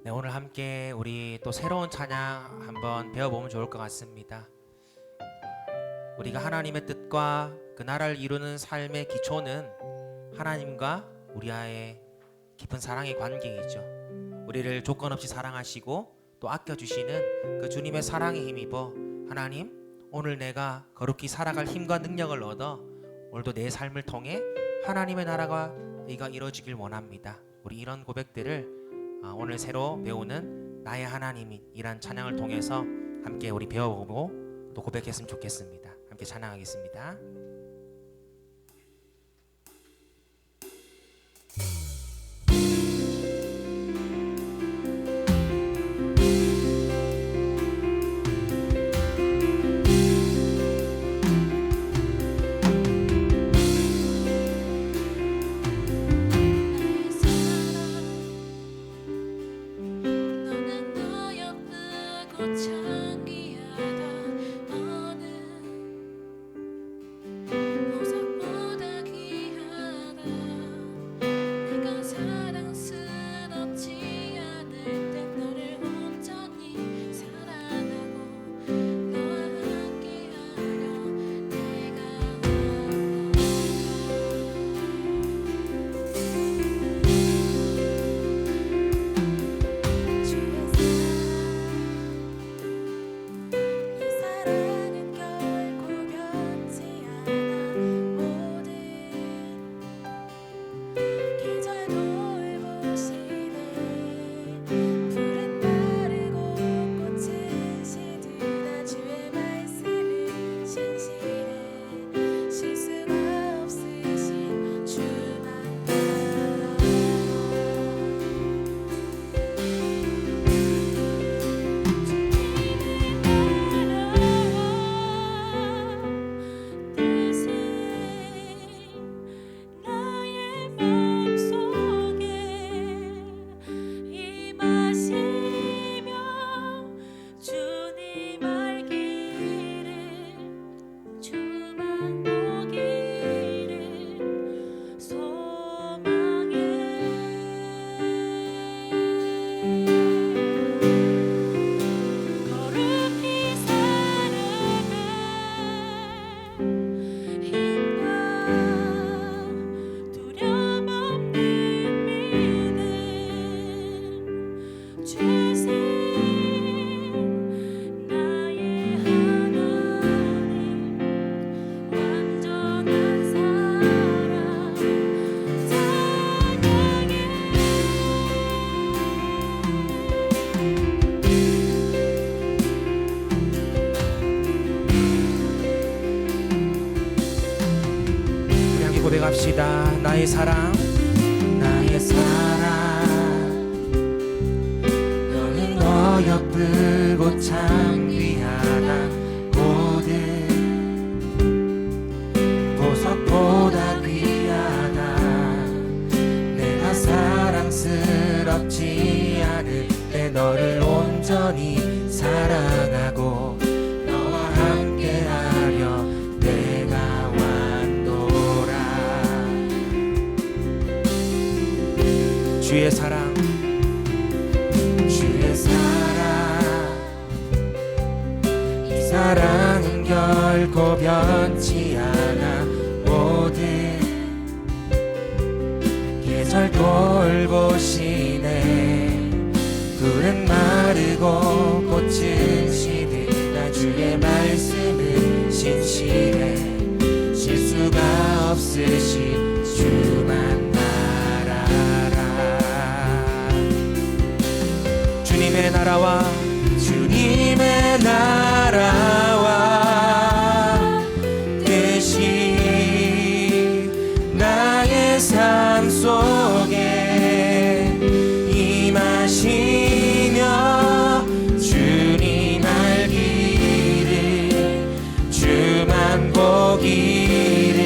네, 오늘 함께 우리 또 새로운 찬양 한번 배워보면 좋을 것 같습니다. 우리가 하나님의 뜻과 그 나라를 이루는 삶의 기초는 하나님과 우리와의 깊은 사랑의 관계이죠. 우리를 조건 없이 사랑하시고 또 아껴주시는 그 주님의 사랑에 힘입어 하나님, 오늘 내가 거룩히 살아갈 힘과 능력을 얻어 오늘도 내 삶을 통해 하나님의 나라가 이루어지길 원합니다. 우리 이런 고백들을 오늘 새로 배우는 나의 하나님이란 찬양을 통해서 함께 우리 배워보고 또 고백했으면 좋겠습니다. 함께 찬양하겠습니다. 고백합시다. 나의 사랑, 나의 사랑, 너는 어여쁘고 참 귀하다. 모든 보석보다 귀하다. 내가 사랑스럽지 않을 때 너를 온전히 사랑하고 너와 함께하려 내가 주의 사랑, 주의 사랑, 이 사랑은 결코 변치 않아. 모든 계절 돌보시네. 풀은 마르고 꽃은 시들다. 주의 말씀은 신실해. 실수가 없으신 주만 주님의 나라와 주님의 나라와 뜻이 나의 삶 속에 임하시며 주님 알기를 주만 보기를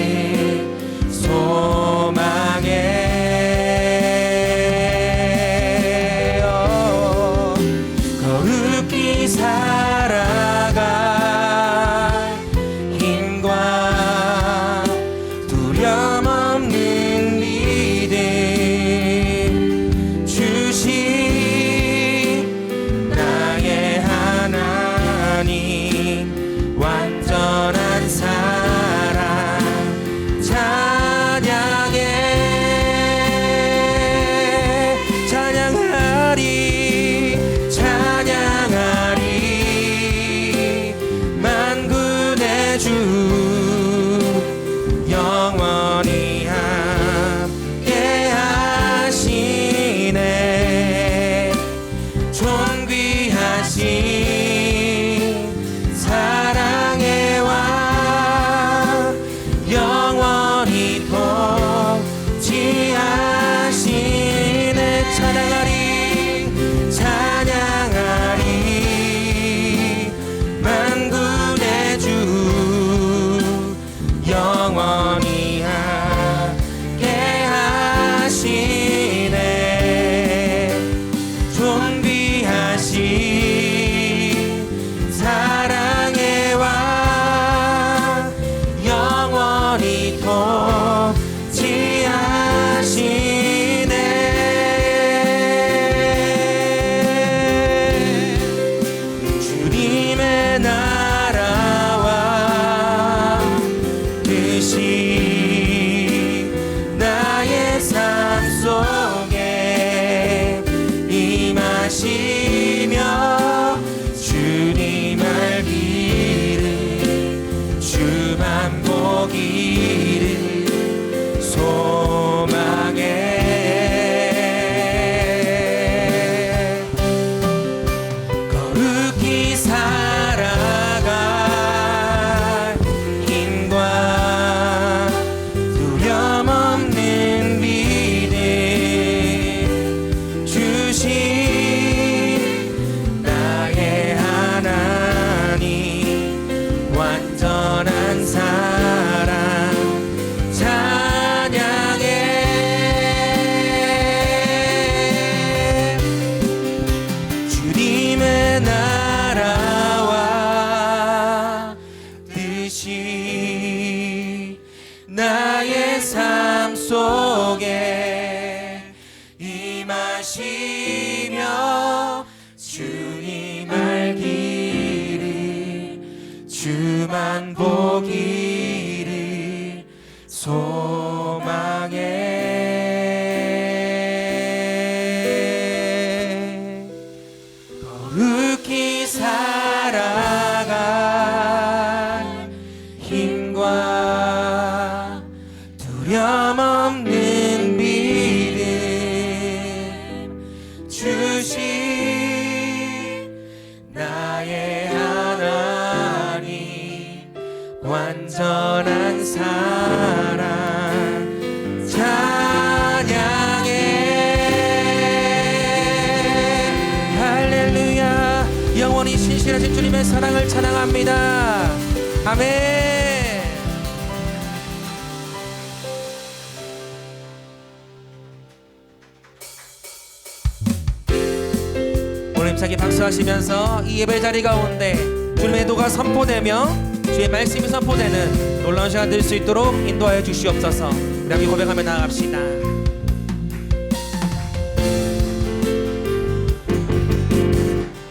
소망해. 살아갈 힘과 두려움 없는 믿음 존귀하신 사랑의 왕 영원히 통치하시네. 주님의 나라와 뜻이 나의 삶 속에 임하시며 주님 알기를 주만 보기를 소망해. 거룩히 살아갈 힘과 두려움 없는 믿음 주신 나의 하나님 완전한 사랑 찬양해. 주님의 나라와 뜻이 나의 삶 속에 임하시며 주님 알기를 주만 보기를 소망해. 거룩히 살아갈 힘과 두려움 없는 믿음 주신 나의 하나님 완전한 사랑 찬양해. 할렐루야. 영원히 신실하신 주님의 사랑을 찬양합니다. 아멘. 오늘 힘차게 박수하시면서 이 예배 자리 가운데 주님의 도가 선포되며 주의 말씀이 선포되는 놀라운 시간 될 수 있도록 인도하여 주시옵소서. 우리 함께 고백하며 나아갑시다.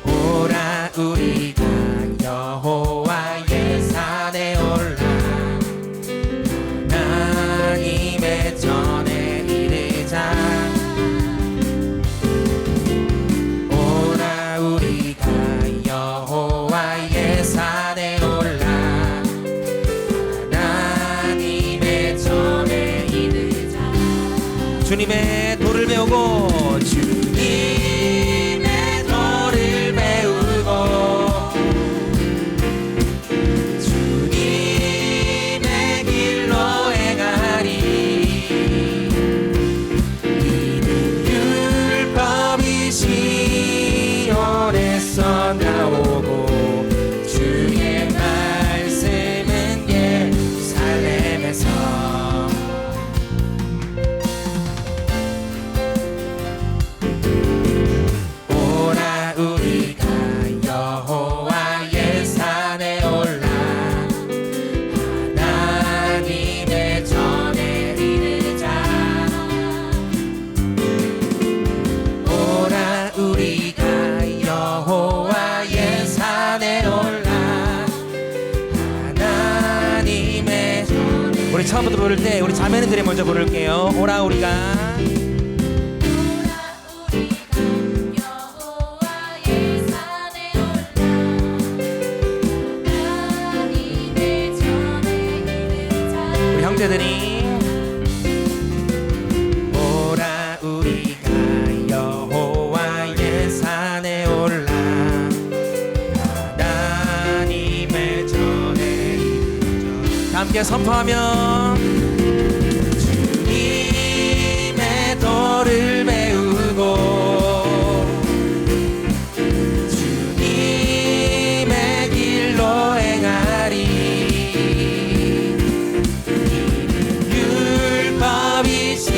오라 우리가 여호와의 산에 올라 하나님의 전에 이르자. 오라 우리가 여호와의 산에 올라 하나님의 전에 이르자. 주님의 도를 배우고 주님의 도를 배우고 주님의 길로 행하리. 이는 율법이 시온에서 나오고 주의 말씀은 예루살렘에서. 오라 우리가 여호와의 산에 올라 하나님의 전에 이르자. 오라 우리가 여호와의 산에 올라 하나님의 전에. 우리 처음부터 부를 때 우리 자매들이 먼저 부를게요. 오라 우리가 여호와의 산에 올라 하나님의 전에 이르자. 우리 형제들이 오라 우리가 여호와의 산에 올라 하나님의 전에 이르자. 함께 선포하면 주님의 도를 배우고 주님의 길로 행하리. 이는 율법이시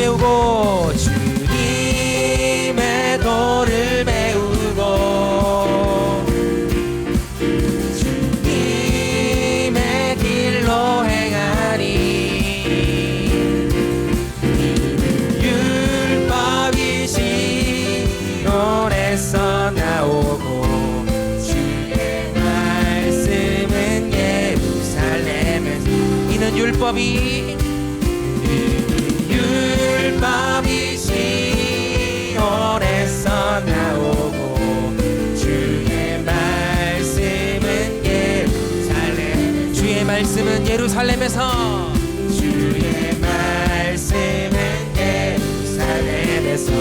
배우고 주님의 도를 배우고 주님의 길로 행하니 율법이 시온에서 나오고 주의 말씀은 예루살렘에서 이는 율법이 시온에서 나오고 주의 말씀은 예루살렘 주의 말씀은 예루살렘에서 주의 말씀은 예루살렘에서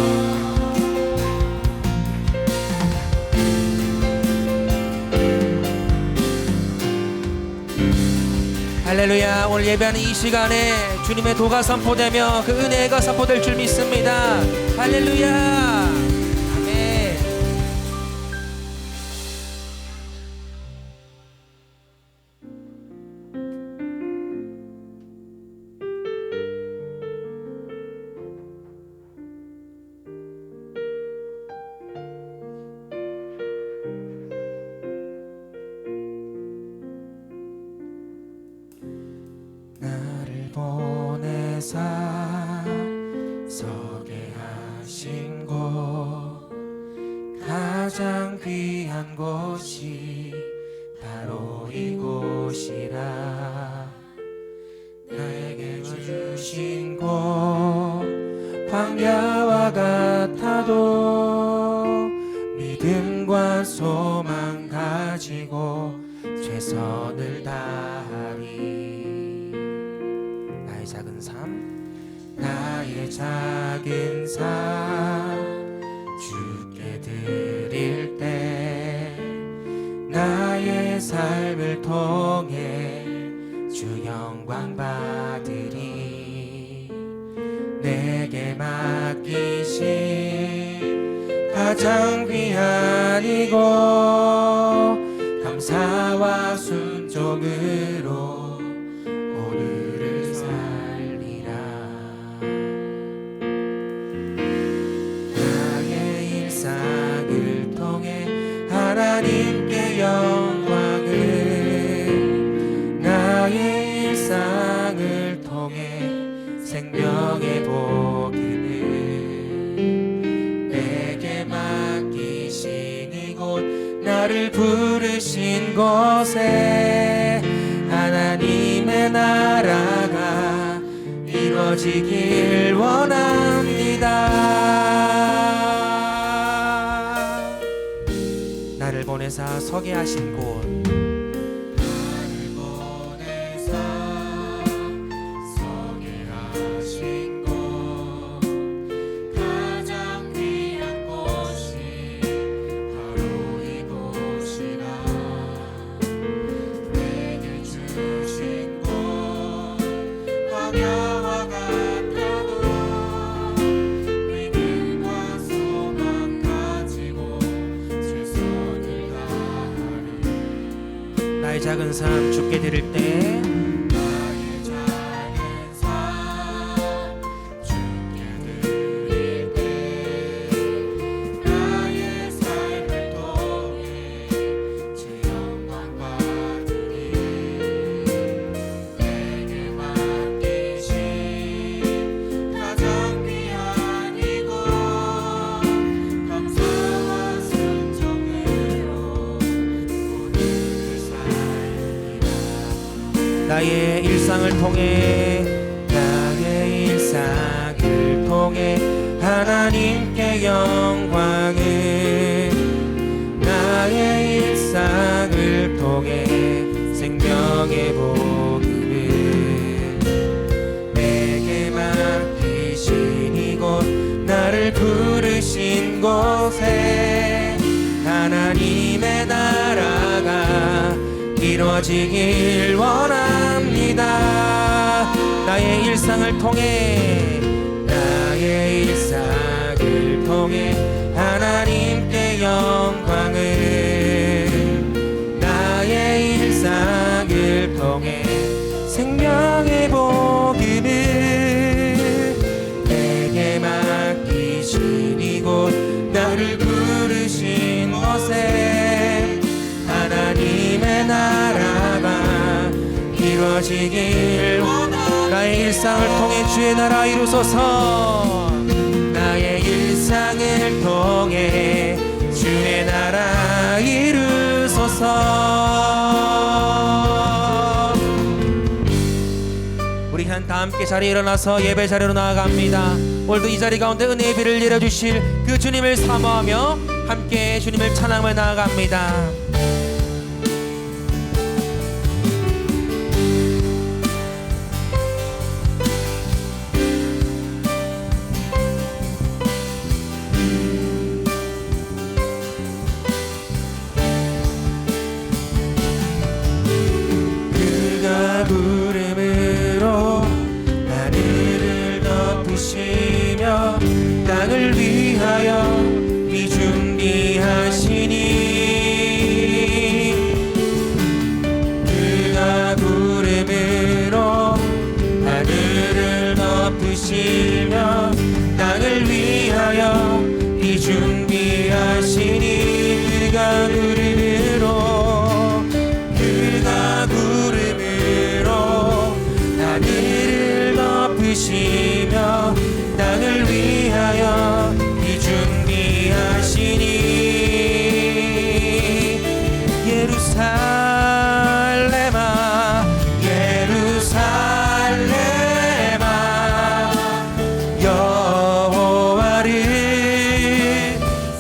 할렐루야. 오늘 예배하는 이 시간에 주님의 도가 선포되며 그 은혜가 선포될 줄 믿습니다. 할렐루야. 아멘. 나를 보내사 서게 하신 곳 가장 귀한 곳이 바로 이곳이라 나에게 주신 곳 광야와 같아도 믿음과 소망 가지고 최선을 다하리 나의 작은 삶 나의 작은 삶 주께 드릴 때 나의 삶을 통해 주 영광 받으리 내게 맡기신 가장 귀한 이곳 감사와 순종으로 오늘을 살리라 나의 일상을 통해 하나님께 영광을 나의 일상을 통해 생명의 복음을 내게 맡기신 이곳 나를 부르신 곳에 하나님의 나라가 이루어지길 원합니다. 나를 보내사 서게 하신 곳 나를 보내사 서게 하신 곳 가장 귀한 곳이 바로 이곳이라 내게 주신 곳 광야와 같아도 믿음과 소망 가지고 최선을 다하리 나의 작은 삶 주께 드릴 때 나의 작은 삶 주께 드릴 때 나의 삶을 통해 주 영광 받으리 내게 맡기신 가장 귀한 이곳 감사와 순종으로 오늘을 살리라 나의 일상을 통해 하나님께 영광을 나의 일상을 통해 생명의 복음을 내게 맡기신 이곳 나를 부르신 곳에 하나님의 나라가 이루어지길 원합니다. 나의 일상을 통해 하나님께 영광을 나의 일상을 통해 생명의 복음을 이루어지길 나의 일상을 통해 주의 나라 이루소서. 나의 일상을 통해 주의 나라 이루소서. 우리 다 함께 자리에 일어나서 예배 자리로 나아갑니다. 오늘도 이 자리 가운데 은혜의 비를 내려주실 그 주님을 사모하며 함께 주님을 찬양하며 나아갑니다. 그가 부름으로 하늘을 덮으시며 땅을 위하여 이 준비하시니 그가 부름으로 하늘을 덮으시며 땅을 위하여 이 준비하시니 그가 부름으로 하늘을 덮으시며 땅을 위하여 이 준비하시니 예루살렘아 예루살렘아 여호와를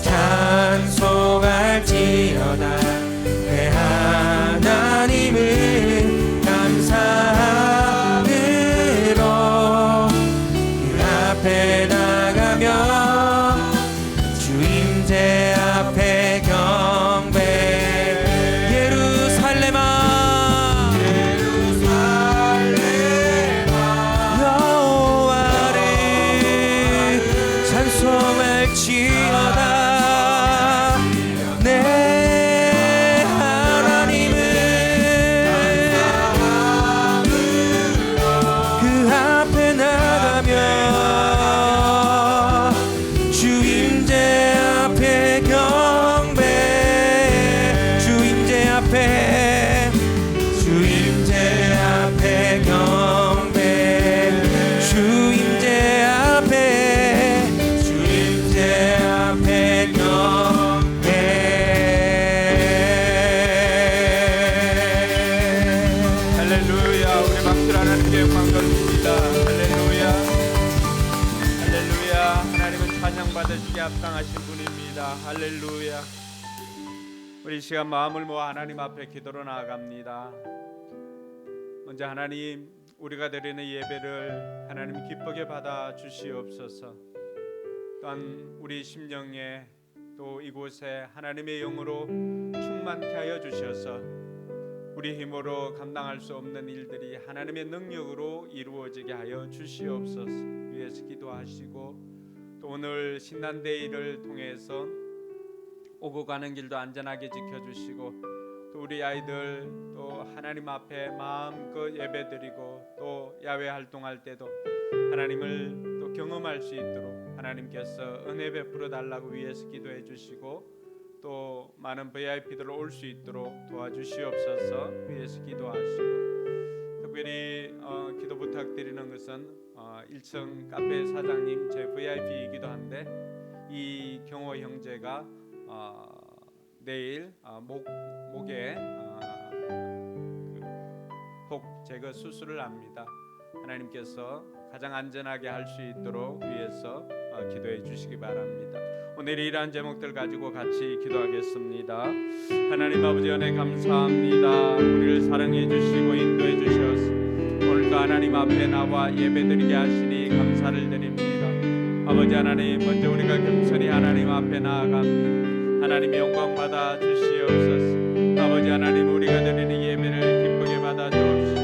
찬송할지어다. 내 하나님은 감사함으로 그 앞에 나가며 주임제 앞에 경배. 예루살렘아 여호와를 찬송할지어다. 내 하나님은 그 앞에 나가며 주임제 앞에 경배. 주임제 앞에 경배. 주임제 앞에 경배. 할렐루야. 우리 박수로 하나님께 영광 돌립니다. 할렐루야. 할렐루야. 하나님은 찬양받으시기에 합당하신 분입니다. 할렐루야. 우리 이 시간 마음을 모아 하나님 앞에 기도로 나아갑니다. 먼저 하나님, 우리가 드리는 예배를 하나님 기쁘게 받아 주시옵소서. 또한 우리 심령에 또 이곳에 하나님의 영으로 충만케 하여 주셔서 우리 힘으로 감당할 수 없는 일들이 하나님의 능력으로 이루어지게 하여 주시옵소서. 위에서 기도하시고 또 오늘 신난데이를 통해서 오고 가는 길도 안전하게 지켜주시고 또 우리 아이들 또 하나님 앞에 마음껏 예배드리고 또 야외 활동할 때도 하나님을 또 경험할 수 있도록 하나님께서 은혜 베풀어 달라고 위에서 기도해 주시고 또 많은 VIP들 올 수 있도록 도와주시옵소서. 위에서 기도하시고 특별히 기도 부탁드리는 것은 1층 카페 사장님 제 VIP이기도 한데 이경호 형제가 내일 목에 복 제거 수술을 합니다. 하나님께서 가장 안전하게 할 수 있도록 위해서 기도해 주시기 바랍니다. 오늘 이러한 제목들 가지고 같이 기도하겠습니다. 하나님 아버지 은혜 감사합니다. 우리를 사랑해 주시고 인도해 주셔서 오늘도 하나님 앞에 나와 예배드리게 하시니 감사를 드립니다. 아버지 하나님, 먼저 우리가 겸손히 하나님 앞에 나아갑니다. 하나님의 영광 받아 주시옵소서. 아버지 하나님, 우리가 드리는 예배를 기쁘게 받아 주옵시고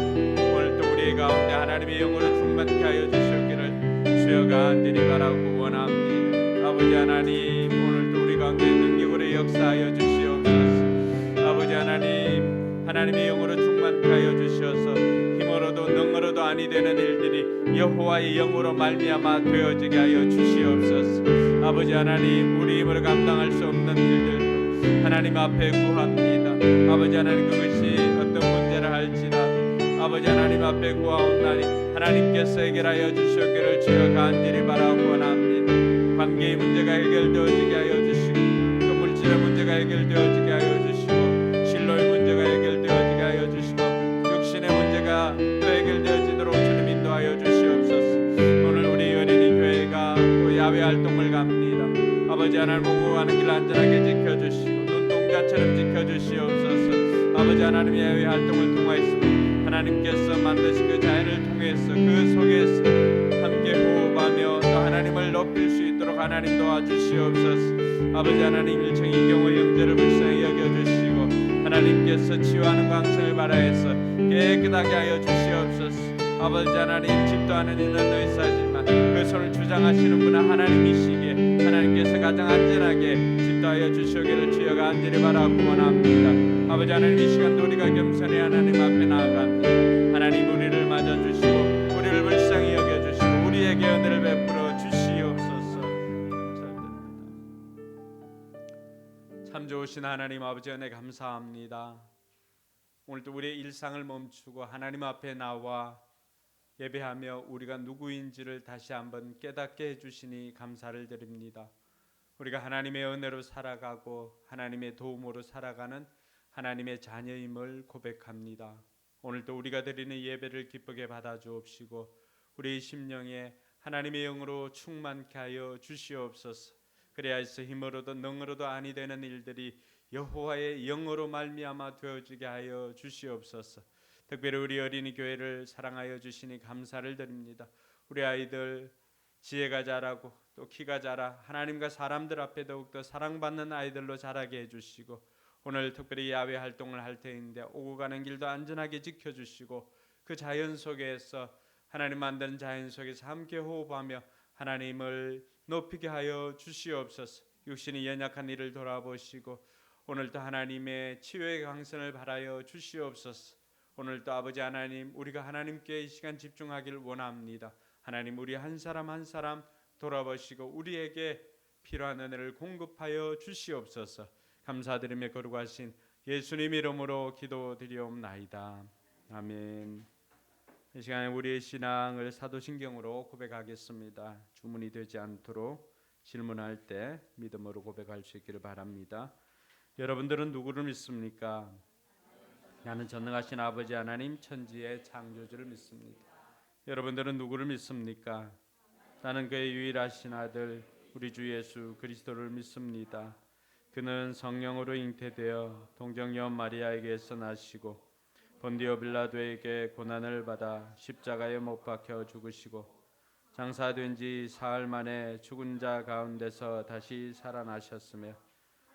오늘도 우리 가운데 하나님의 영으로 충만케 하여 주시기를 주여 간절히 바라고 원합니다. 아버지 하나님, 오늘도 우리 가운데 능력으로 역사하여 주시옵소서. 아버지 하나님, 하나님의 영으로 충만케 하여 주셔서 힘으로도 능으로도 아니 되는 일들이 여호와의 영으로 말미암아 되어지게 하여 주시옵소서. 아버지 하나님, 우리 힘으로 감당할 수 없는 일들도 하나님 앞에 구합니다. 아버지 하나님, 그것이 어떤 문제라 할지라도 아버지 하나님 앞에 구하옵나니 하나님께서 해결하여 주시기를 주여 간절히 바라고 원합니다. 관계의 문제가 해결되어지게 하여 주시고 또 물질의 문제가 해결되어지게 하여 주시고 진로의 문제가 해결되어지게 하여 주시고 육신의 문제가 또 해결되어지도록 주님 인도하여 주시옵소서. 오늘 우리 어린이 교회가 또 야외 활동을 갑니다. 아버지 하나님 오고 가는 길 안전하게 지켜주시고 눈동자처럼 지켜주시옵소서. 아버지 하나님 야외 활동을 통하여서 하나님께서 만드신 그 자연을 통해서 그 속에서 함께 호흡하며 또 하나님을 높일 수 있도록 하나님 도와주시옵소서. 아버지 하나님 일청 이경호 형제를 불쌍히 여겨주시고 하나님께서 치유하는 광선을 발하여서 깨끗하게 하여 주시옵소서. 아버지 하나님 집도하는 이는 의사지만 그 손을 주장하시는 분은 하나님이시기에 하나님께서 가장 안전하게 집도하여 주시기를 주여 간절히 바라고 원합니다. 아버지 하나님 이 시간도 우리가 겸손히 하나님 앞에 나아갑니다. 하나님 우리를 맞아주시고 우리를 불쌍히 여겨주시고 우리에게 은혜를 베풀어 주시옵소서. 참 좋으신 하나님 아버지 은혜 감사합니다. 오늘도 우리의 일상을 멈추고 하나님 앞에 나와 예배하며 우리가 누구인지를 다시 한번 깨닫게 해주시니 감사를 드립니다. 우리가 하나님의 은혜로 살아가고 하나님의 도움으로 살아가는 하나님의 자녀임을 고백합니다. 오늘도 우리가 드리는 예배를 기쁘게 받아주옵시고 우리 심령에 하나님의 영으로 충만케 하여 주시옵소서. 그래야서 힘으로도 능으로도 아니 되는 일들이 여호와의 영으로 말미암아 되어지게 하여 주시옵소서. 특별히 우리 어린이 교회를 사랑하여 주시니 감사를 드립니다. 우리 아이들 지혜가 자라고 또 키가 자라 하나님과 사람들 앞에 더욱더 사랑받는 아이들로 자라게 해주시고 오늘 특별히 야외 활동을 할 때인데 오고 가는 길도 안전하게 지켜주시고 그 자연 속에서 하나님 만드는 자연 속에서 함께 호흡하며 하나님을 높이게 하여 주시옵소서. 육신이 연약한 이를 돌아보시고 오늘도 하나님의 치유의 강선을 바라여 주시옵소서. 오늘도 아버지 하나님 우리가 하나님께 이 시간 집중하기를 원합니다. 하나님 우리 한 사람 한 사람 돌아보시고 우리에게 필요한 은혜를 공급하여 주시옵소서. 감사드리며 거룩하신 예수님 이름으로 기도드리옵나이다. 아멘. 이 시간에 우리의 신앙을 사도신경으로 고백하겠습니다. 주문이 되지 않도록 질문할 때 믿음으로 고백할 수 있기를 바랍니다. 여러분들은 누구를 믿습니까? 나는 전능하신 아버지 하나님 천지의 창조주를 믿습니다. 여러분들은 누구를 믿습니까? 나는 그의 유일하신 아들 우리 주 예수 그리스도를 믿습니다. 그는 성령으로 잉태되어 동정녀 마리아에게서 나시고 본디오 빌라도에게 고난을 받아 십자가에 못 박혀 죽으시고 장사된 지 사흘 만에 죽은 자 가운데서 다시 살아나셨으며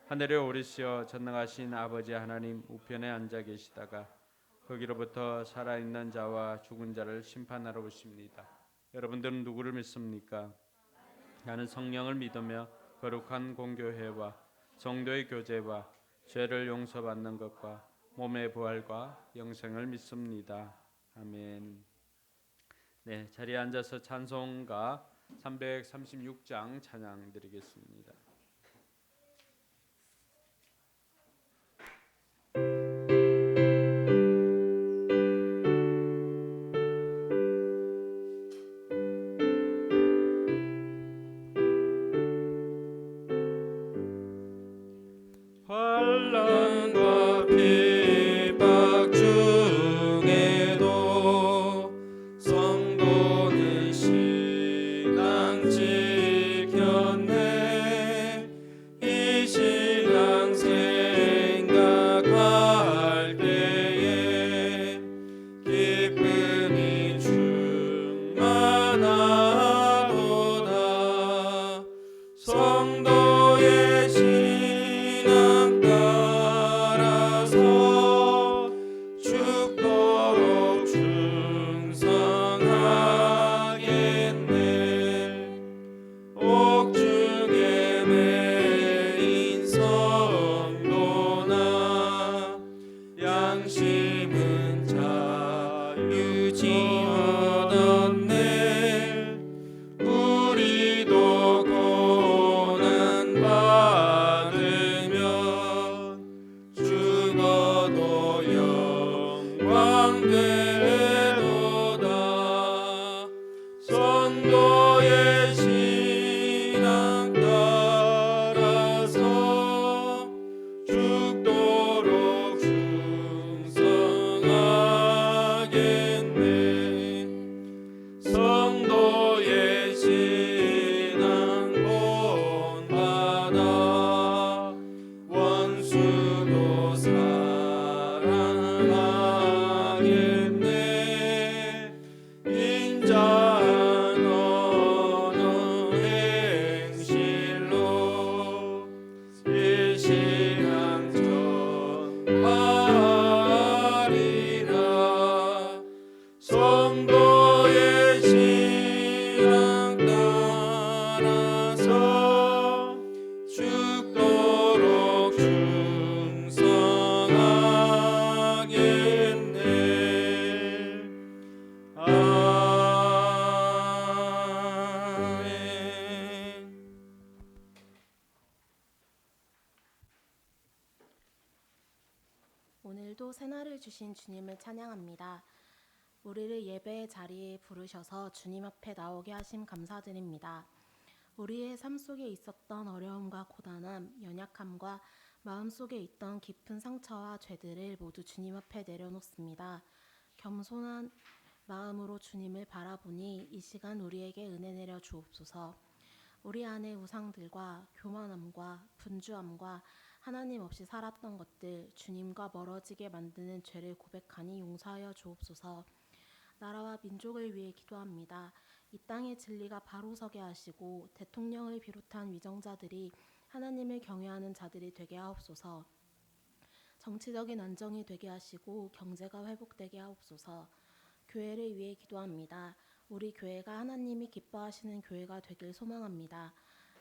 하늘에 오르시어 전능하신 아버지 하나님 우편에 앉아 계시다가 거기로부터 살아있는 자와 죽은 자를 심판하러 오십니다. 여러분들은 누구를 믿습니까? 나는 성령을 믿으며 거룩한 공교회와 성도의 교제와 죄를 용서받는 것과 몸의 부활과 영생을 믿습니다. 아멘. 네, 자리에 앉아서 찬송가 336장 찬양 드리겠습니다. 환난과 핍박 중에도 성도는 신앙 지켰네. 이 신앙 생각할 때에 기쁨이 충만하도다. 성도의 신앙 따라 오늘도 새날을 주신 주님을 찬양합니다. 우리를 예배의 자리에 부르셔서 주님 앞에 나오게 하심 감사드립니다. 우리의 삶 속에 있었던 어려움과 고단함, 연약함과 마음속에 있던 깊은 상처와 죄들을 모두 주님 앞에 내려놓습니다. 겸손한 마음으로 주님을 바라보니 이 시간 우리에게 은혜 내려 주옵소서. 우리 안의 우상들과 교만함과 분주함과 하나님 없이 살았던 것들, 주님과 멀어지게 만드는 죄를 고백하니 용서하여 주옵소서. 나라와 민족을 위해 기도합니다. 이 땅의 진리가 바로 서게 하시고 대통령을 비롯한 위정자들이 하나님을 경외하는 자들이 되게 하옵소서. 정치적인 안정이 되게 하시고 경제가 회복되게 하옵소서. 교회를 위해 기도합니다. 우리 교회가 하나님이 기뻐하시는 교회가 되길 소망합니다.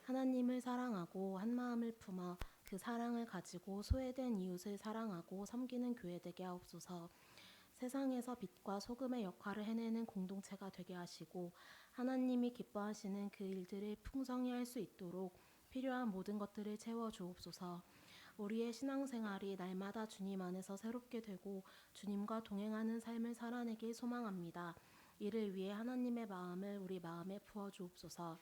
하나님을 사랑하고 한 마음을 품어 그 사랑을 가지고 소외된 이웃을 사랑하고 섬기는 교회 되게 하옵소서. 세상에서 빛과 소금의 역할을 해내는 공동체가 되게 하시고 하나님이 기뻐하시는 그 일들을 풍성히 할 수 있도록 필요한 모든 것들을 채워 주옵소서. 우리의 신앙생활이 날마다 주님 안에서 새롭게 되고 주님과 동행하는 삶을 살아내길 소망합니다. 이를 위해 하나님의 마음을 우리 마음에 부어 주옵소서.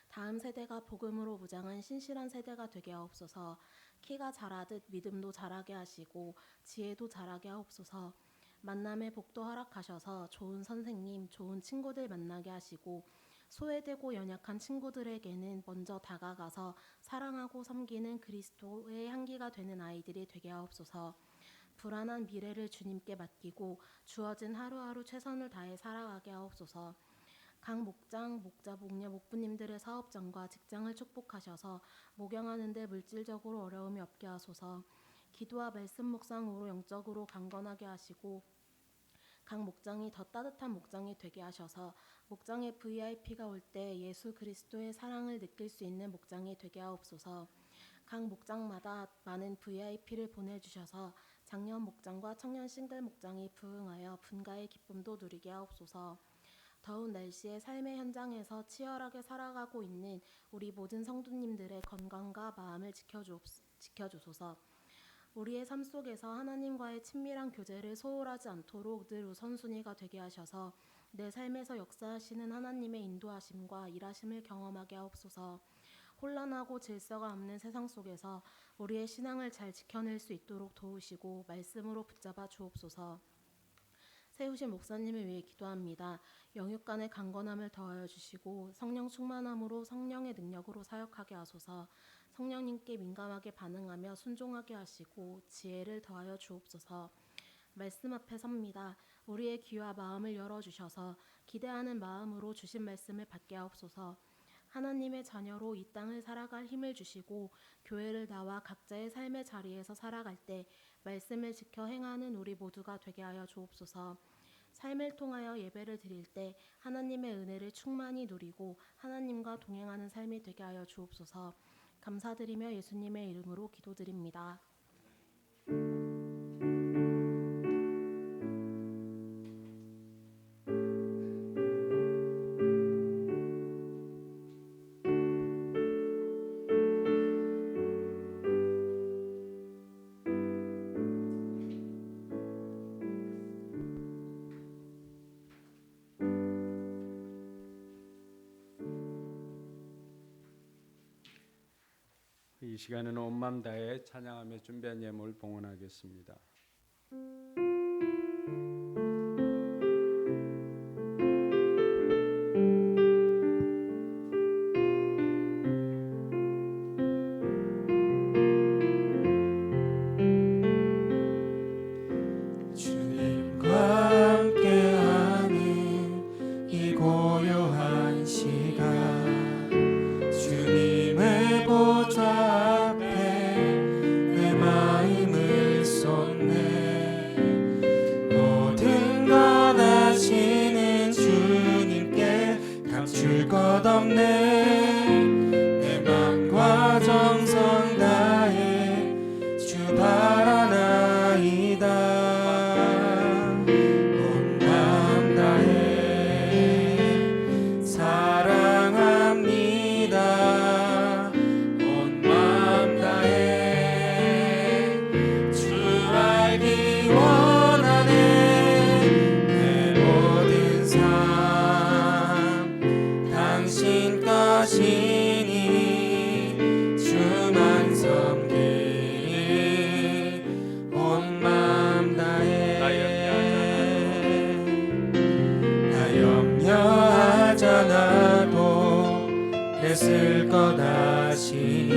다음 세대가 복음으로 무장한 신실한 세대가 되게 하옵소서. 키가 자라듯 믿음도 자라게 하시고 지혜도 자라게 하옵소서. 만남의 복도 허락하셔서 좋은 선생님, 좋은 친구들 만나게 하시고 소외되고 연약한 친구들에게는 먼저 다가가서 사랑하고 섬기는 그리스도의 향기가 되는 아이들이 되게 하옵소서. 불안한 미래를 주님께 맡기고 주어진 하루하루 최선을 다해 살아가게 하옵소서. 각 목장, 목자, 목녀, 목부님들의 사업장과 직장을 축복하셔서 목양하는 데 물질적으로 어려움이 없게 하소서. 기도와 말씀 묵상으로 영적으로 강건하게 하시고 각 목장이 더 따뜻한 목장이 되게 하셔서 목장의 VIP가 올 때 예수 그리스도의 사랑을 느낄 수 있는 목장이 되게 하옵소서. 각 목장마다 많은 VIP를 보내주셔서 장년 목장과 청년 싱글 목장이 부흥하여 분가의 기쁨도 누리게 하옵소서. 더운 날씨에 삶의 현장에서 치열하게 살아가고 있는 우리 모든 성도님들의 건강과 마음을 지켜주소서. 우리의 삶 속에서 하나님과의 친밀한 교제를 소홀하지 않도록 늘 우선순위가 되게 하셔서 내 삶에서 역사하시는 하나님의 인도하심과 일하심을 경험하게 하옵소서. 혼란하고 질서가 없는 세상 속에서 우리의 신앙을 잘 지켜낼 수 있도록 도우시고 말씀으로 붙잡아 주옵소서. 세우신 목사님을 위해 기도합니다. 영육 간의 강건함을 더하여 주시고 성령 충만함으로 성령의 능력으로 사역하게 하소서. 성령님께 민감하게 반응하며 순종하게 하시고 지혜를 더하여 주옵소서. 말씀 앞에 섭니다. 우리의 귀와 마음을 열어주셔서 기대하는 마음으로 주신 말씀을 받게 하옵소서. 하나님의 자녀로 이 땅을 살아갈 힘을 주시고 교회를 나와 각자의 삶의 자리에서 살아갈 때 말씀을 지켜 행하는 우리 모두가 되게 하여 주옵소서. 삶을 통하여 예배를 드릴 때 하나님의 은혜를 충만히 누리고 하나님과 동행하는 삶이 되게 하여 주옵소서. 감사드리며 예수님의 이름으로 기도드립니다. 이 시간에는 온 마음 다해 찬양하며 준비한 예물을 봉헌하겠습니다. 주님과 함께하는 이 고요한 시간 주님의 보좌 앞에 내 마음을 쏟네. 모든 것 아시는 주님께 감출 것 없네. 내 맘과 정성 다해 주 바라나이다. 사랑합니다. 온 마음 다해 주 될 것 아시니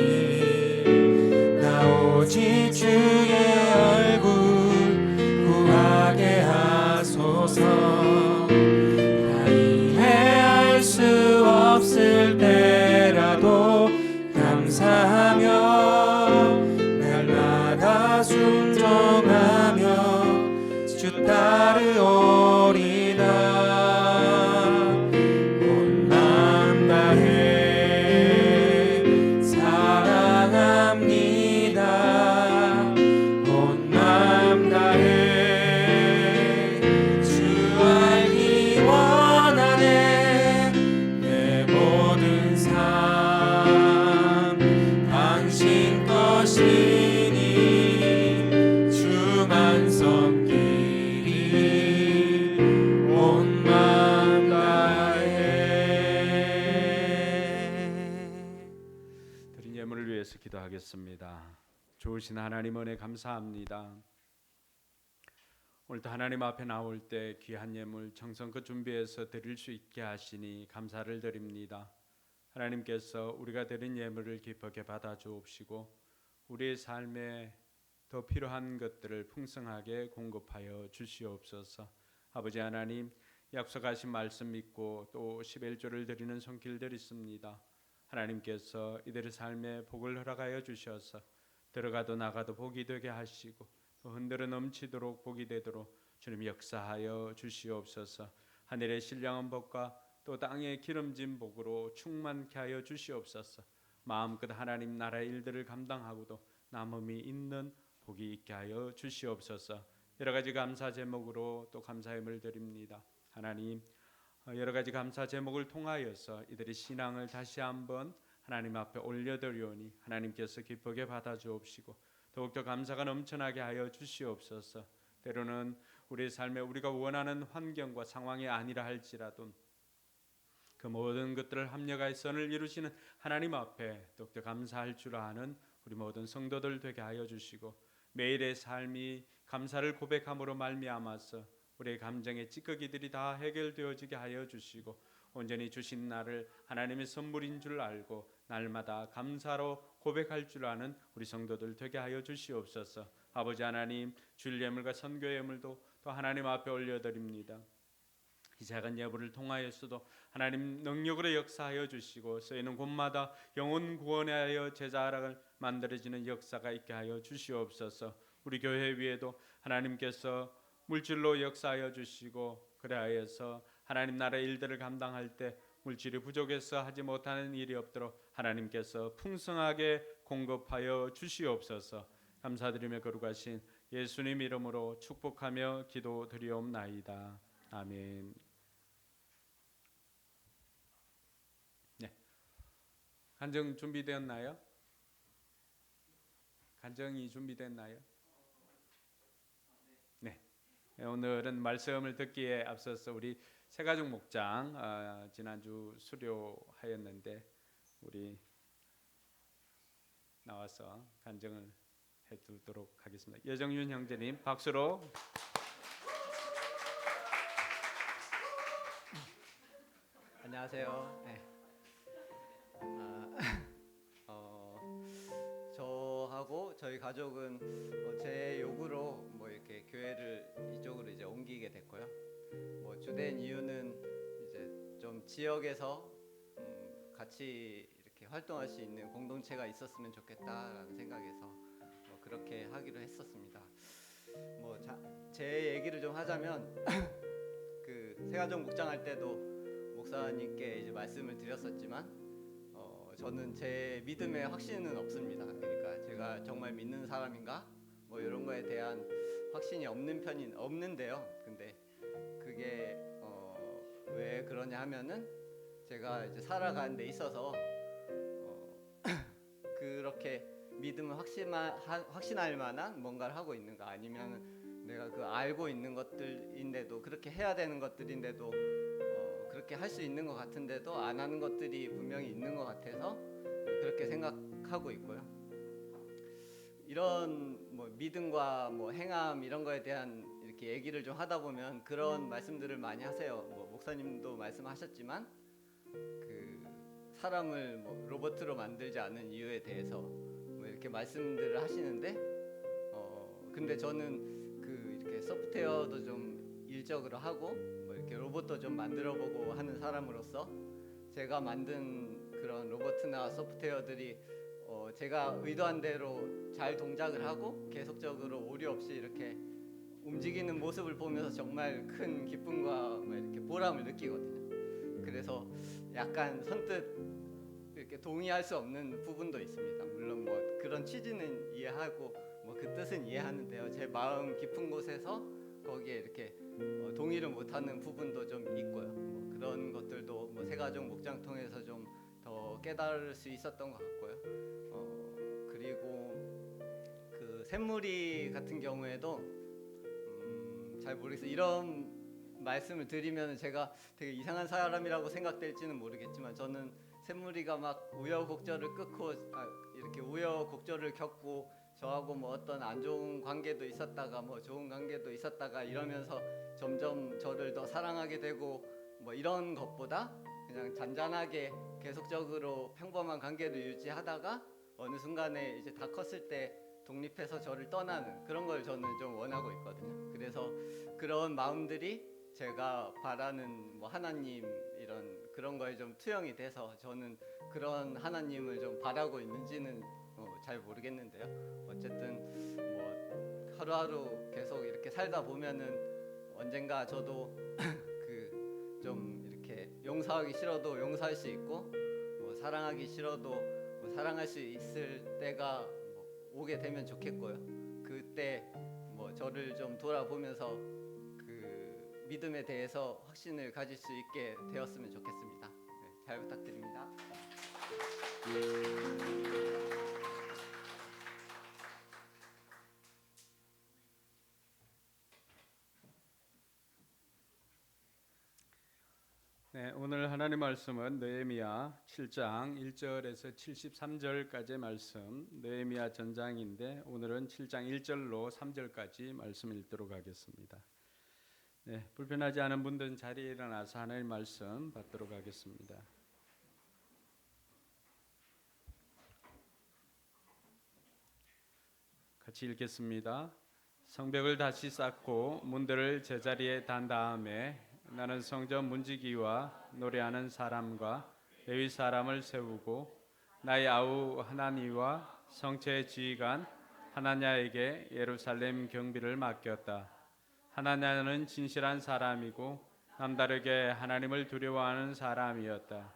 나 오직 주의 얼굴 구하게 하소서. 나 이해할 수 없을 때라도 감사하며 날마다 순종하며 주 따르오리다. 온 마음 다해 사랑합니다. 온 마음 다해 주 알기 원하네. 내 모든 삶 당신 것이니 주만 섬기리 온 마음 다해. 드린 예물을 위해서 기도하겠습니다. 좋으신 하나님 은혜 감사합니다. 오늘도 하나님 앞에 나올 때 귀한 예물 정성껏 준비해서 드릴 수 있게 하시니 감사를 드립니다. 하나님께서 우리가 드린 예물을 기쁘게 받아 주옵시고 우리의 삶에 더 필요한 것들을 풍성하게 공급하여 주시옵소서. 아버지 하나님, 약속하신 말씀 믿고 또 11조를 드리는 손길들 있습니다. 하나님께서 이들의 삶에 복을 허락하여 주셔서 들어가도 나가도 복이 되게 하시고 또 흔들어 넘치도록 복이 되도록 주님 역사하여 주시옵소서. 하늘의 신령한 복과 또 땅의 기름진 복으로 충만케 하여 주시옵소서. 마음껏 하나님 나라의 일들을 감당하고도 남음이 있는 복이 있게 하여 주시옵소서. 여러 가지 감사 제목으로 또 감사함을 드립니다. 하나님, 여러 가지 감사 제목을 통하여서 이들의 신앙을 다시 한번 하나님 앞에 올려드리오니 하나님께서 기쁘게 받아 주옵시고 더욱더 감사가 넘쳐나게 하여 주시옵소서. 때로는 우리의 삶에 우리가 원하는 환경과 상황이 아니라 할지라도 그 모든 것들을 합력하여 선을 이루시는 하나님 앞에 더욱더 감사할 줄 아는 우리 모든 성도들 되게 하여 주시고 매일의 삶이 감사를 고백함으로 말미암아서 우리의 감정의 찌꺼기들이 다 해결되어지게 하여 주시고 온전히 주신 나를 하나님의 선물인 줄 알고 날마다 감사로 고백할 줄 아는 우리 성도들 되게 하여 주시옵소서. 아버지 하나님, 주일 예물과 선교 예물도 또 하나님 앞에 올려드립니다. 이 작은 예물을 통하여서도 하나님 능력으로 역사하여 주시고 쓰이는 곳마다 영혼 구원하여 제자를 만들어지는 역사가 있게 하여 주시옵소서. 우리 교회 위에도 하나님께서 물질로 역사하여 주시고 그래하여서 하나님 나라의 일들을 감당할 때 물질이 부족해서 하지 못하는 일이 없도록 하나님께서 풍성하게 공급하여 주시옵소서. 감사드리며 거룩하신 예수님 이름으로 축복하며 기도드리옵나이다. 아멘. 네, 간증 준비되었나요? 간증이 준비됐나요? 네. 오늘은 말씀을 듣기에 앞서서 우리 새가족 목장 지난주 수료하였는데 우리 나와서 간증을 해두도록 하겠습니다. 여정윤 형제님 박수로. 안녕하세요. 네. 저하고 저희 가족은 제 요구로 뭐 이렇게 교회를 이쪽으로 이제 옮기게 됐고요. 뭐 주된 이유는 이제 좀 지역에서 같이 이렇게 활동할 수 있는 공동체가 있었으면 좋겠다라는 생각에서 그렇게 하기로 했었습니다. 뭐 제 얘기를 좀 하자면 그 새가족 목장할 때도 목사님께 이제 말씀을 드렸었지만 저는 제 믿음에 확신은 없습니다. 그러니까 제가 정말 믿는 사람인가 뭐 이런 거에 대한 확신이 없는데요. 근데 그게 왜 그러냐 하면은 제가 이제 살아가는 데 있어서 그렇게 믿음을 확신할 만한 뭔가를 하고 있는가, 아니면 내가 그 알고 있는 것들인데도 그렇게 해야 되는 것들인데도 그렇게 할 수 있는 것 같은데도 안 하는 것들이 분명히 있는 것 같아서 그렇게 생각하고 있고요. 이런 뭐 믿음과 뭐 행함 이런 거에 대한 이렇게 얘기를 좀 하다 보면 그런 말씀들을 많이 하세요. 뭐 목사님도 말씀하셨지만 그 사람을 뭐 로봇으로 만들지 않은 이유에 대해서 뭐 이렇게 말씀들을 하시는데 근데 저는 이렇게 소프트웨어도 좀 일적으로 하고 뭐 이렇게 로봇도 좀 만들어보고 하는 사람으로서 제가 만든 그런 로봇이나 소프트웨어들이 제가 의도한 대로 잘 동작을 하고 계속적으로 오류 없이 이렇게 움직이는 모습을 보면서 정말 큰 기쁨과 뭐 이렇게 보람을 느끼거든요. 그래서 약간 선뜻 이렇게 동의할 수 없는 부분도 있습니다. 물론 뭐 그런 취지는 이해하고 뭐 그 뜻은 이해하는데요. 제 마음 깊은 곳에서 거기에 이렇게 동의를 못하는 부분도 좀 있고요. 뭐 그런 것들도 뭐 새가족 목장 통해서 좀 더 깨달을 수 있었던 것 같고요. 그리고 그 샘물이 같은 경우에도 잘 모르겠어요. 이런 말씀을 드리면 제가 되게 이상한 사람이라고 생각될지는 모르겠지만 저는 샘물이가 막 우여곡절을 끊고 이렇게 우여곡절을 겪고 저하고 뭐 어떤 안 좋은 관계도 있었다가 뭐 좋은 관계도 있었다가 이러면서 점점 저를 더 사랑하게 되고 뭐 이런 것보다 그냥 잔잔하게 계속적으로 평범한 관계를 유지하다가 어느 순간에 이제 다 컸을 때 독립해서 저를 떠나는 그런 걸 저는 좀 원하고 있거든요. 그래서 그런 마음들이 제가 바라는 뭐 하나님 이런 그런 거에 좀 투영이 돼서 저는 그런 하나님을 좀 바라고 있는지는 잘 모르겠는데요. 어쨌든 뭐 하루하루 계속 이렇게 살다 보면은 언젠가 저도 그 좀 이렇게 용서하기 싫어도 용서할 수 있고 뭐 사랑하기 싫어도 뭐 사랑할 수 있을 때가 뭐 오게 되면 좋겠고요. 그때 뭐 저를 좀 돌아보면서 그 믿음에 대해서 확신을 가질 수 있게 되었으면 좋겠습니다. 네, 잘 부탁드립니다. 네, 오늘 하나님 말씀은 느헤미야 7장 1절에서 73절까지의 말씀, 느헤미야 전장인데 오늘은 7장 1절로 3절까지 말씀 읽도록 하겠습니다. 네, 불편하지 않은 분들은 자리에 일어나서 하나님 말씀 받도록 하겠습니다. 같이 읽겠습니다. 성벽을 다시 쌓고 문들을 제자리에 단 다음에 나는 성전 문지기와 노래하는 사람과 레위 사람을 세우고 나의 아우 하나니와 성체의 지휘관 하나냐에게 예루살렘 경비를 맡겼다. 하나냐는 진실한 사람이고 남다르게 하나님을 두려워하는 사람이었다.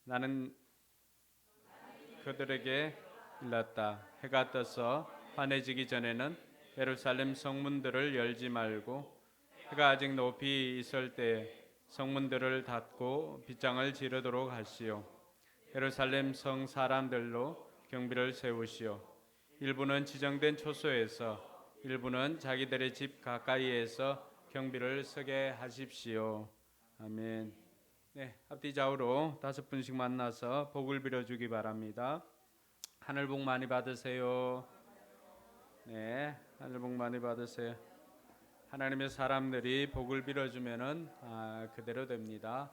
나는 그들에게 일렀다. 해가 떠서 환해지기 전에는 예루살렘 성문들을 열지 말고 해가 아직 높이 있을 때 성문들을 닫고 빗장을 지르도록 하시오. 예루살렘 성 사람들로 경비를 세우시오. 일부는 지정된 초소에서 일부는 자기들의 집 가까이에서 경비를 서게 하십시오. 아멘. 네, 앞뒤 좌우로 5분씩 만나서 복을 빌어주기 바랍니다. 하늘 복 많이 받으세요. 네, 하늘 복 많이 받으세요. 하나님의 사람들이 복을 빌어주면은 그대로 됩니다.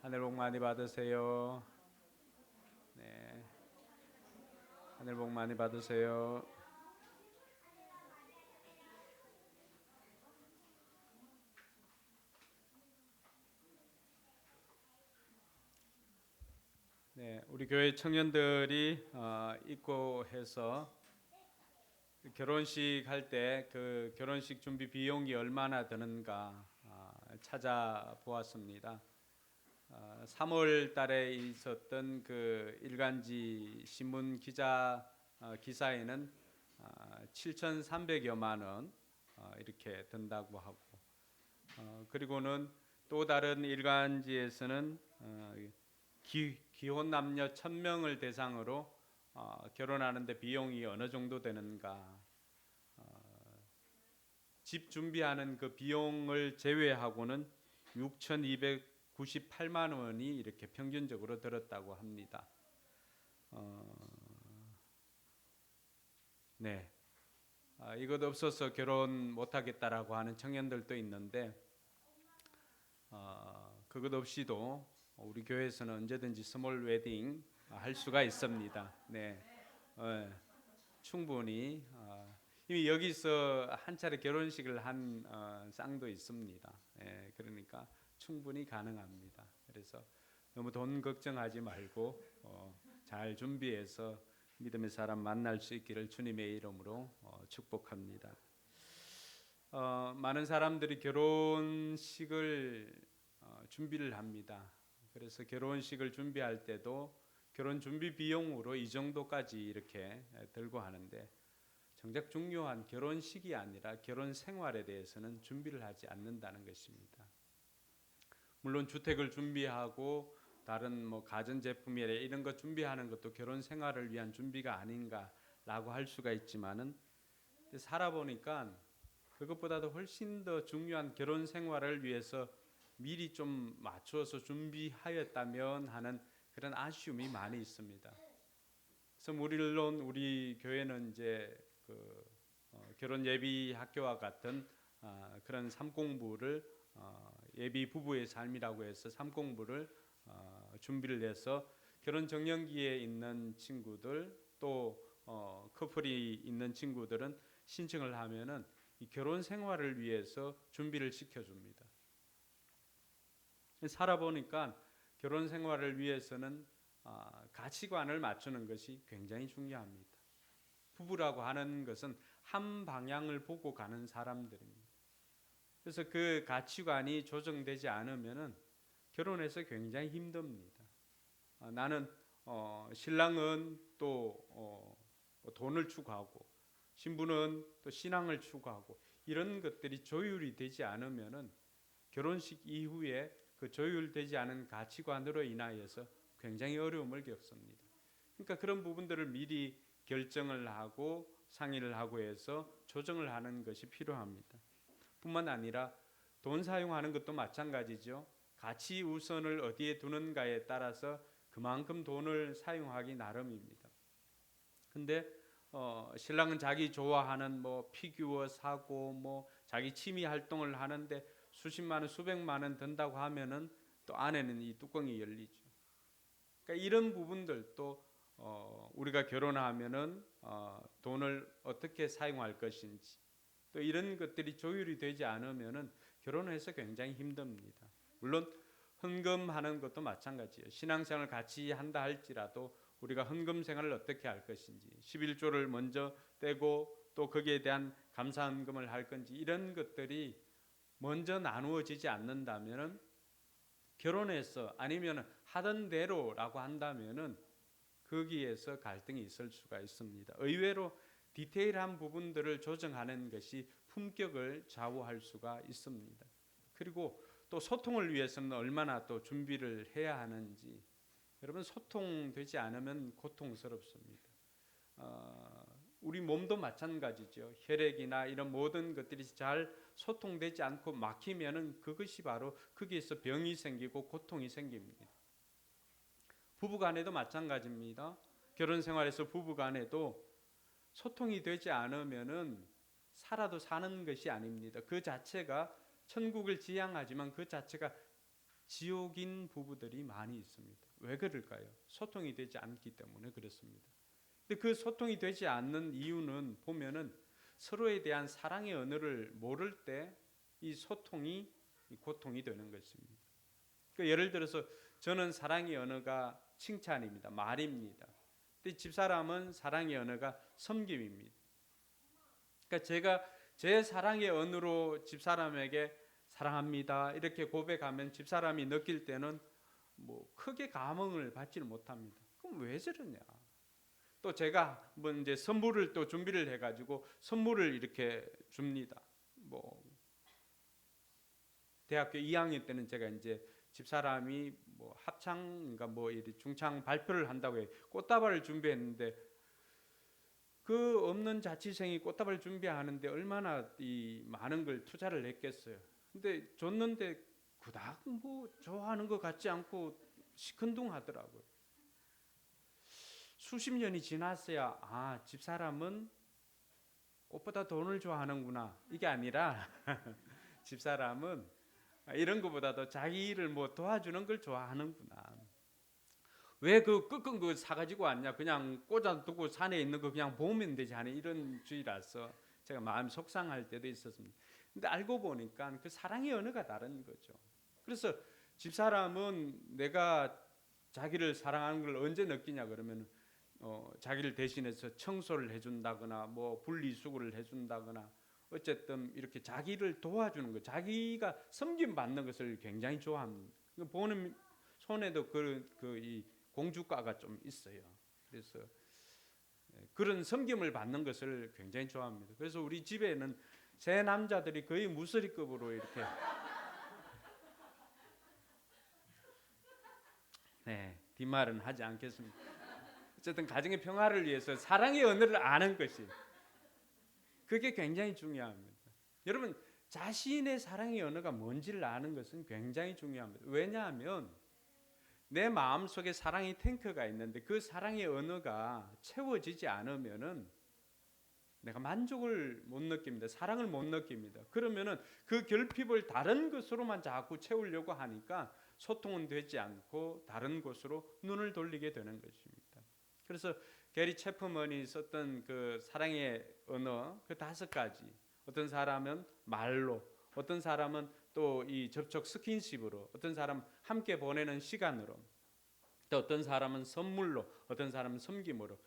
하늘 복 많이 받으세요. 네, 하늘 복 많이 받으세요. 네, 우리 교회 청년들이 입고해서 결혼식 할 때 그 결혼식 준비 비용이 얼마나 드는가 찾아보았습니다. 3월 달에 있었던 그 일간지 신문 기사에는 7,300여만 원 이렇게 든다고 하고 그리고는 또 다른 일간지에서는 기혼 남녀 1,000명을 대상으로 결혼하는데 비용이 어느 정도 되는가 집 준비하는 그 비용을 제외하고는 6,298만 원이 이렇게 평균적으로 들었다고 합니다. 네, 이것 없어서 결혼 못하겠다라고 하는 청년들도 있는데 그것 없이도 우리 교회에서는 언제든지 스몰 웨딩 할 수가 있습니다. 네, 충분히 이미 여기서 한 차례 결혼식을 한 쌍도 있습니다. 그러니까 충분히 가능합니다. 그래서 너무 돈 걱정하지 말고 잘 준비해서 믿음의 사람 만날 수 있기를 주님의 이름으로 축복합니다. 많은 사람들이 결혼식을 준비를 합니다. 그래서 결혼식을 준비할 때도 결혼 준비 비용으로 이 정도까지 이렇게 들고 하는데, 정작 중요한 결혼식이 아니라 결혼 생활에 대해서는 준비를 하지 않는다는 것입니다. 물론 주택을 준비하고 다른 뭐 가전 제품이나 이런 것 준비하는 것도 결혼 생활을 위한 준비가 아닌가라고 할 수가 있지만은, 살아보니까 그것보다도 훨씬 더 중요한 결혼 생활을 위해서 미리 좀 맞추어서 준비하였다면 하는 그런 아쉬움이 많이 있습니다. 그래서 물론 우리 교회는 이제 결혼 예비 학교와 같은 그런 삼공부를 예비 부부의 삶이라고 해서 삼공부를 준비를 해서 결혼 정년기에 있는 친구들, 또 커플이 있는 친구들은 신청을 하면은 이 결혼 생활을 위해서 준비를 시켜줍니다. 살아보니까 결혼 생활을 위해서는 가치관을 맞추는 것이 굉장히 중요합니다. 부부라고 하는 것은 한 방향을 보고 가는 사람들입니다. 그래서 그 가치관이 조정되지 않으면은 결혼해서 굉장히 힘듭니다. 나는 신랑은 또 돈을 추구하고 신부는 또 신앙을 추구하고 이런 것들이 조율이 되지 않으면은 결혼식 이후에 그 조율되지 않은 가치관으로 인하여서 굉장히 어려움을 겪습니다. 그러니까 그런 부분들을 미리 결정을 하고 상의를 하고 해서 조정을 하는 것이 필요합니다. 뿐만 아니라 돈 사용하는 것도 마찬가지죠. 가치 우선을 어디에 두는가에 따라서 그만큼 돈을 사용하기 나름입니다. 근데 신랑은 자기 좋아하는 뭐 피규어 사고 뭐 자기 취미 활동을 하는데 수십만 원, 수백만 원 든다고 하면은 또 안에는 이 뚜껑이 열리죠. 그러니까 이런 부분들도 우리가 결혼하면은 돈을 어떻게 사용할 것인지, 또 이런 것들이 조율이 되지 않으면은 결혼해서 굉장히 힘듭니다. 물론 헌금하는 것도 마찬가지예요. 신앙생활을 같이 한다 할지라도 우리가 헌금 생활을 어떻게 할 것인지, 11조를 먼저 떼고 또 거기에 대한 감사 헌금을 할 건지, 이런 것들이 먼저 나누어지지 않는다면은 결혼해서 아니면 하던 대로라고 한다면은 거기에서 갈등이 있을 수가 있습니다. 의외로 디테일한 부분들을 조정하는 것이 품격을 좌우할 수가 있습니다. 그리고 또 소통을 위해서는 얼마나 또 준비를 해야 하는지, 여러분 소통되지 않으면 고통스럽습니다. 우리 몸도 마찬가지죠. 혈액이나 이런 모든 것들이 잘 소통되지 않고 막히면은 그것이 바로 거기에서 병이 생기고 고통이 생깁니다. 부부간에도 마찬가지입니다. 결혼 생활에서 부부간에도 소통이 되지 않으면은 살아도 사는 것이 아닙니다. 그 자체가 천국을 지향하지만 그 자체가 지옥인 부부들이 많이 있습니다. 왜 그럴까요? 소통이 되지 않기 때문에 그렇습니다. 근데 그 소통이 되지 않는 이유는 보면은 서로에 대한 사랑의 언어를 모를 때 이 소통이 고통이 되는 것입니다. 그러니까 예를 들어서 저는 사랑의 언어가 칭찬입니다. 말입니다. 근데 집사람은 사랑의 언어가 섬김입니다. 그러니까 제가 제 사랑의 언어로 집사람에게 사랑합니다 이렇게 고백하면 집사람이 느낄 때는 뭐 크게 감흥을 받지는 못합니다. 그럼 왜 저러냐? 또 제가 뭐 이제 선물을 또 준비를 해가지고 선물을 이렇게 줍니다. 뭐 대학교 2학년 때는 제가 이제 집사람이 뭐 합창인가 뭐 중창 발표를 한다고 해 꽃다발을 준비했는데, 그 없는 자취생이 꽃다발 준비하는데 얼마나 이 많은 걸 투자를 했겠어요. 근데 줬는데 그닥 뭐 좋아하는 것 같지 않고 시큰둥하더라고요. 수십 년이 지났어야 집사람은 꽃보다 돈을 좋아하는구나, 이게 아니라 집사람은 이런 것보다도 자기 일을 뭐 도와주는 걸 좋아하는구나. 왜 그 끄끈 거 사가지고 왔냐? 그냥 꽂아두고 산에 있는 거 그냥 보면 되지 않아? 이런 주의라서 제가 마음 속상할 때도 있었습니다. 근데 알고 보니까 그 사랑의 언어가 다른 거죠. 그래서 집사람은 내가 자기를 사랑하는 걸 언제 느끼냐 그러면 자기를 대신해서 청소를 해준다거나 뭐 분리수거를 해준다거나 어쨌든 이렇게 자기를 도와주는 것, 자기가 섬김 받는 것을 굉장히 좋아합니다. 보는 손에도 이 공주과가 좀 있어요. 그래서 그런 섬김을 받는 것을 굉장히 좋아합니다. 그래서 우리 집에는 세 남자들이 거의 무서리급으로 이렇게 뒷말은 하지 않겠습니다. 어쨌든 가정의 평화를 위해서 사랑의 언어를 아는 것이 그게 굉장히 중요합니다. 여러분 자신의 사랑의 언어가 뭔지를 아는 것은 굉장히 중요합니다. 왜냐하면 내 마음속에 사랑의 탱크가 있는데 그 사랑의 언어가 채워지지 않으면은 내가 만족을 못 느낍니다. 사랑을 못 느낍니다. 그러면은 그 결핍을 다른 것으로만 자꾸 채우려고 하니까 소통은 되지 않고 다른 곳으로 눈을 돌리게 되는 것입니다. 그래서 게리 채퍼먼이 썼던 그 사랑의 언어 그 5가지, 어떤 사람은 말로, 어떤 사람은 또 이 접촉 스킨십으로, 어떤 사람은 함께 보내는 시간으로, 또 어떤 사람은 선물로, 어떤 사람은 섬김으로,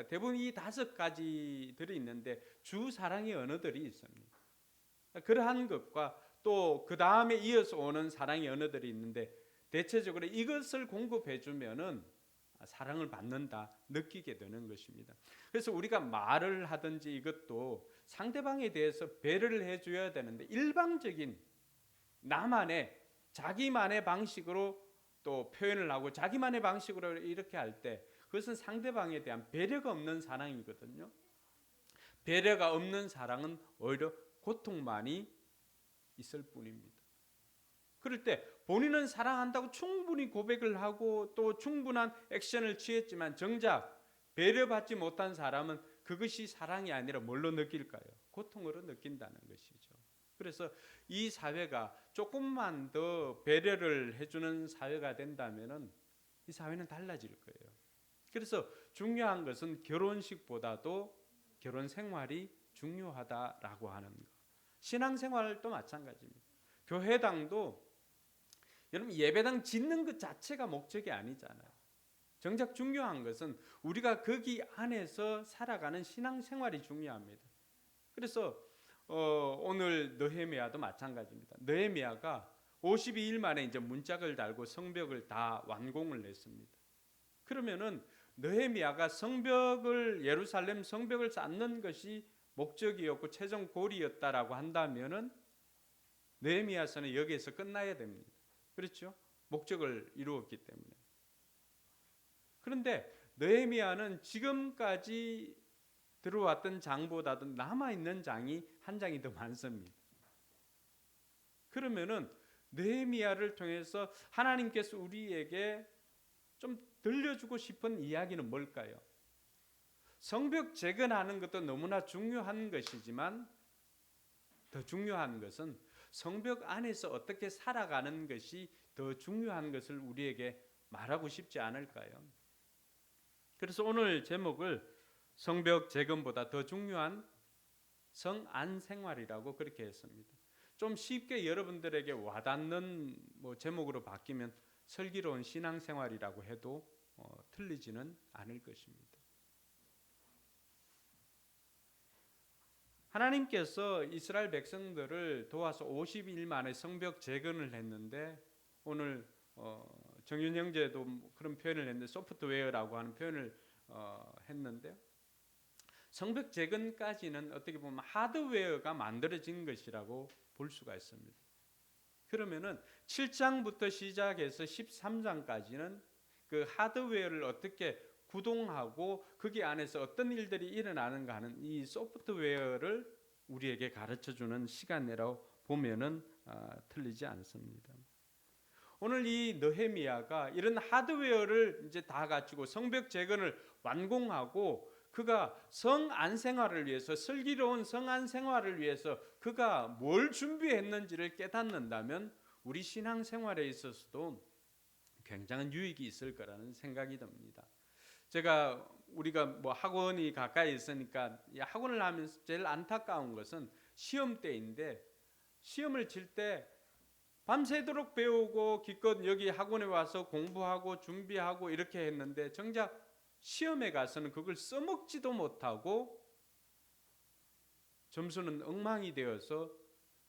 대부분 이 5가지들이 있는데 주 사랑의 언어들이 있습니다. 그러한 것과 또 그 다음에 이어서 오는 사랑의 언어들이 있는데 대체적으로 이것을 공급해 주면은 사랑을 받는다 느끼게 되는 것입니다. 그래서 우리가 말을 하든지 이것도 상대방에 대해서 배려를 해줘야 되는데 일방적인 나만의 자기만의 방식으로 또 표현을 하고 자기만의 방식으로 이렇게 할 때 그것은 상대방에 대한 배려가 없는 사랑이거든요. 배려가 없는 사랑은 오히려 고통만이 있을 뿐입니다. 그럴 때 본인은 사랑한다고 충분히 고백을 하고 또 충분한 액션을 취했지만 정작 배려받지 못한 사람은 그것이 사랑이 아니라 뭘로 느낄까요? 고통으로 느낀다는 것이죠. 그래서 이 사회가 조금만 더 배려를 해주는 사회가 된다면은 이 사회는 달라질 거예요. 그래서 중요한 것은 결혼식보다도 결혼 생활이 중요하다라고 하는 것. 신앙생활도 마찬가지입니다. 교회당도 여러분 예배당 짓는 것 자체가 목적이 아니잖아요. 정작 중요한 것은 우리가 거기 안에서 살아가는 신앙생활이 중요합니다. 그래서 오늘 느헤미야도 마찬가지입니다. 느헤미야가 52일 만에 이제 문짝을 달고 성벽을 다 완공을 했습니다. 그러면은 느헤미야가 예루살렘 성벽을 쌓는 것이 목적이었고 최종 고리였다라고 한다면은 느헤미야서는 여기에서 끝나야 됩니다. 그렇죠? 목적을 이루었기 때문에. 그런데 느헤미야는 지금까지 들어왔던 장보다도 남아있는 장이 한 장이 더 많습니다. 그러면은 느헤미야를 통해서 하나님께서 우리에게 좀 들려주고 싶은 이야기는 뭘까요? 성벽 재건하는 것도 너무나 중요한 것이지만 더 중요한 것은 성벽 안에서 어떻게 살아가는 것이 더 중요한 것을 우리에게 말하고 싶지 않을까요? 그래서 오늘 제목을 성벽 재건보다 더 중요한 성안 생활이라고 그렇게 했습니다. 좀 쉽게 여러분들에게 와닿는 제목으로 바뀌면 슬기로운 신앙생활이라고 해도 틀리지는 않을 것입니다. 하나님께서 이스라엘 백성들을 도와서 50일 만에 성벽 재건을 했는데 오늘 정윤 형제도 그런 표현을 했는데 소프트웨어라고 하는 표현을 했는데요. 성벽 재건까지는 어떻게 보면 하드웨어가 만들어진 것이라고 볼 수가 있습니다. 그러면은 7장부터 시작해서 13장까지는 그 하드웨어를 어떻게 구동하고 거기 안에서 어떤 일들이 일어나는가 하는 이 소프트웨어를 우리에게 가르쳐주는 시간이라고 보면은 틀리지 않습니다. 오늘 이 느헤미야가 이런 하드웨어를 이제 다 갖추고 성벽 재건을 완공하고 그가 성안 생활을 위해서 슬기로운 성안 생활을 위해서 그가 뭘 준비했는지를 깨닫는다면 우리 신앙생활에 있어서도 굉장한 유익이 있을 거라는 생각이 듭니다. 우리가 뭐 학원이 가까이 있으니까 이 학원을 하면서 제일 안타까운 것은 시험 때인데, 시험을 칠 때 밤새도록 배우고 기껏 여기 학원에 와서 공부하고 준비하고 이렇게 했는데 정작 시험에 가서는 그걸 써먹지도 못하고 점수는 엉망이 되어서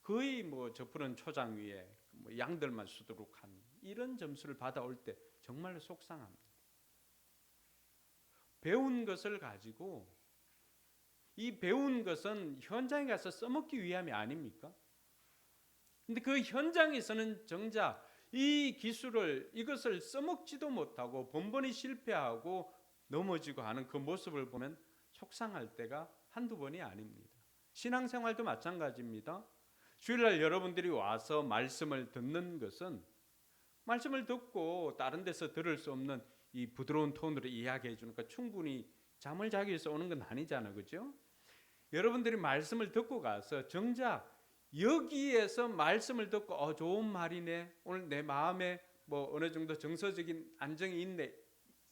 거의 뭐 저 푸른 초장 위에 뭐 양들만 수두룩한 이런 점수를 받아올 때 정말로 속상합니다. 배운 것을 가지고, 이 배운 것은 현장에 가서 써먹기 위함이 아닙니까? 근데 그 현장에서는 정작 이 기술을, 이것을 써먹지도 못하고 번번이 실패하고 넘어지고 하는 그 모습을 보면 속상할 때가 한두 번이 아닙니다. 신앙생활도 마찬가지입니다. 주일날 여러분들이 와서 말씀을 듣는 것은, 말씀을 듣고 다른 데서 들을 수 없는 이 부드러운 톤으로 이야기해 주니까 충분히 잠을 자기 위해서 오는 건 아니잖아요, 그죠? 여러분들이 말씀을 듣고 가서 정작 여기에서 말씀을 듣고 좋은 말이네, 오늘 내 마음에 뭐 어느 정도 정서적인 안정이 있네,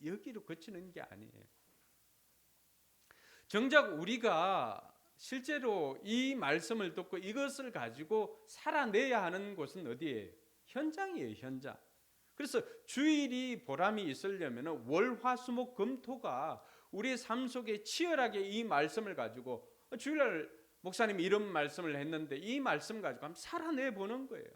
여기로 그치는 게 아니에요. 정작 우리가 실제로 이 말씀을 듣고 이것을 가지고 살아내야 하는 곳은 어디예요? 현장이에요, 현장. 그래서 주일이 보람이 있으려면 월, 화, 수, 목, 금, 토가 우리의 삶 속에 치열하게 이 말씀을 가지고, 주일날 목사님이 이런 말씀을 했는데 이 말씀 가지고 한번 살아내 보는 거예요.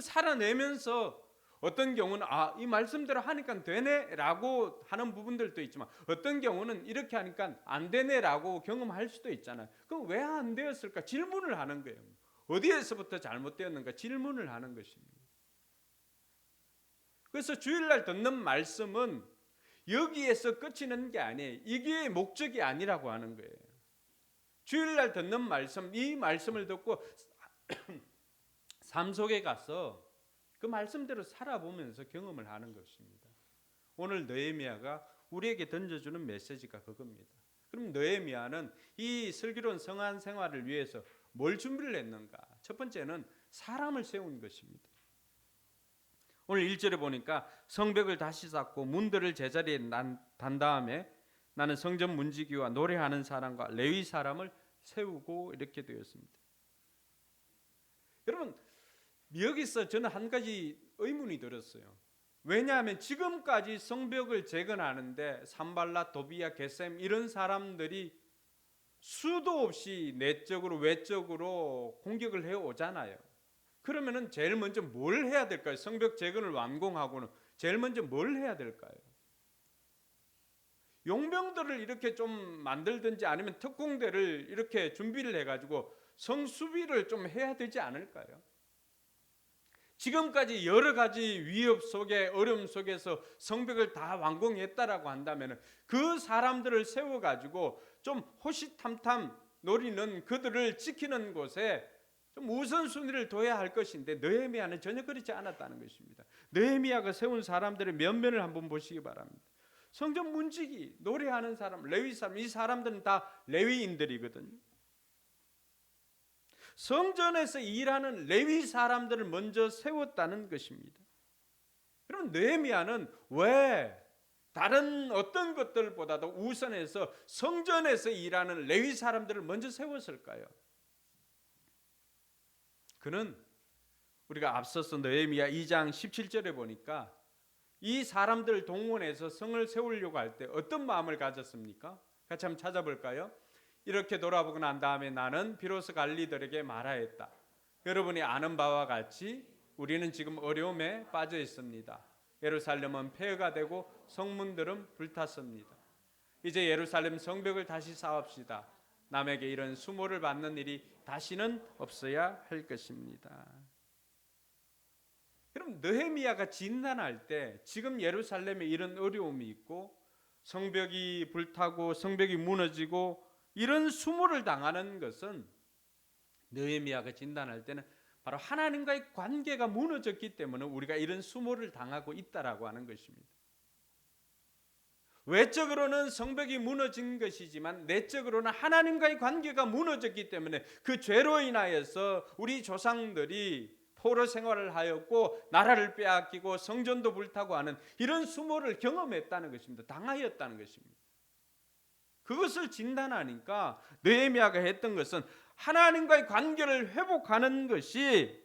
살아내면서 어떤 경우는 이 말씀대로 하니까 되네라고 하는 부분들도 있지만, 어떤 경우는 이렇게 하니까 안 되네라고 경험할 수도 있잖아요. 그럼 왜 안 되었을까? 질문을 하는 거예요. 어디에서부터 잘못되었는가 질문을 하는 것입니다. 그래서 주일날 듣는 말씀은 여기에서 끝이는 게 아니에요. 이게 목적이 아니라고 하는 거예요. 주일날 듣는 말씀, 이 말씀을 듣고 삶 속에 가서 그 말씀대로 살아보면서 경험을 하는 것입니다. 오늘 느헤미야가 우리에게 던져주는 메시지가 그겁니다. 그럼 느헤미야는 이 슬기로운 성안 생활을 위해서 뭘 준비를 했는가? 첫 번째는 사람을 세운 것입니다. 오늘 1절에 보니까 성벽을 다시 쌓고 문들을 제자리에 단 다음에 나는 성전 문지기와 노래하는 사람과 레위 사람을 세우고 이렇게 되었습니다. 여러분, 여기서 저는 한 가지 의문이 들었어요. 왜냐하면 지금까지 성벽을 재건하는데 산발랏, 도비야, 게셈 이런 사람들이 수도 없이 내적으로 외적으로 공격을 해오잖아요. 그러면은 제일 먼저 뭘 해야 될까요? 성벽 재건을 완공하고는 제일 먼저 뭘 해야 될까요? 용병들을 이렇게 좀 만들든지 아니면 특공대를 이렇게 준비를 해가지고 성수비를 좀 해야 되지 않을까요? 지금까지 여러 가지 위협 속에, 어려움 속에서 성벽을 다 완공했다라고 한다면 그 사람들을 세워가지고 좀 호시탐탐 노리는, 그들을 지키는 곳에 좀 우선순위를 둬야 할 것인데 느헤미야는 전혀 그렇지 않았다는 것입니다. 느헤미야가 세운 사람들의 면면을 한번 보시기 바랍니다. 성전 문지기, 노래하는 사람, 레위 사람, 이 사람들은 다 레위인들이거든요. 성전에서 일하는 레위 사람들을 먼저 세웠다는 것입니다. 그럼 느헤미야는 왜 다른 어떤 것들보다도 우선해서 성전에서 일하는 레위 사람들을 먼저 세웠을까요? 그는 우리가 앞서서 느헤미야 2장 17절에 보니까 이 사람들을 동원해서 성을 세우려고 할 때 어떤 마음을 가졌습니까? 같이 한번 찾아볼까요? 이렇게 돌아보고 난 다음에 나는 비로소 관리들에게 말하였다. 여러분이 아는 바와 같이 우리는 지금 어려움에 빠져 있습니다. 예루살렘은 폐허가 되고 성문들은 불탔습니다. 이제 예루살렘 성벽을 다시 쌓읍시다. 남에게 이런 수모를 받는 일이 다시는 없어야 할 것입니다. 그럼 느헤미야가 진단할 때 지금 예루살렘에 이런 어려움이 있고 성벽이 불타고 성벽이 무너지고 이런 수모를 당하는 것은 느헤미야가 진단할 때는 바로 하나님과의 관계가 무너졌기 때문에 우리가 이런 수모를 당하고 있다라고 하는 것입니다. 외적으로는 성벽이 무너진 것이지만 내적으로는 하나님과의 관계가 무너졌기 때문에 그 죄로 인하여서 우리 조상들이 포로 생활을 하였고 나라를 빼앗기고 성전도 불타고 하는 이런 수모를 경험했다는 것입니다. 당하였다는 것입니다. 그것을 진단하니까 느헤미야가 했던 것은 하나님과의 관계를 회복하는 것이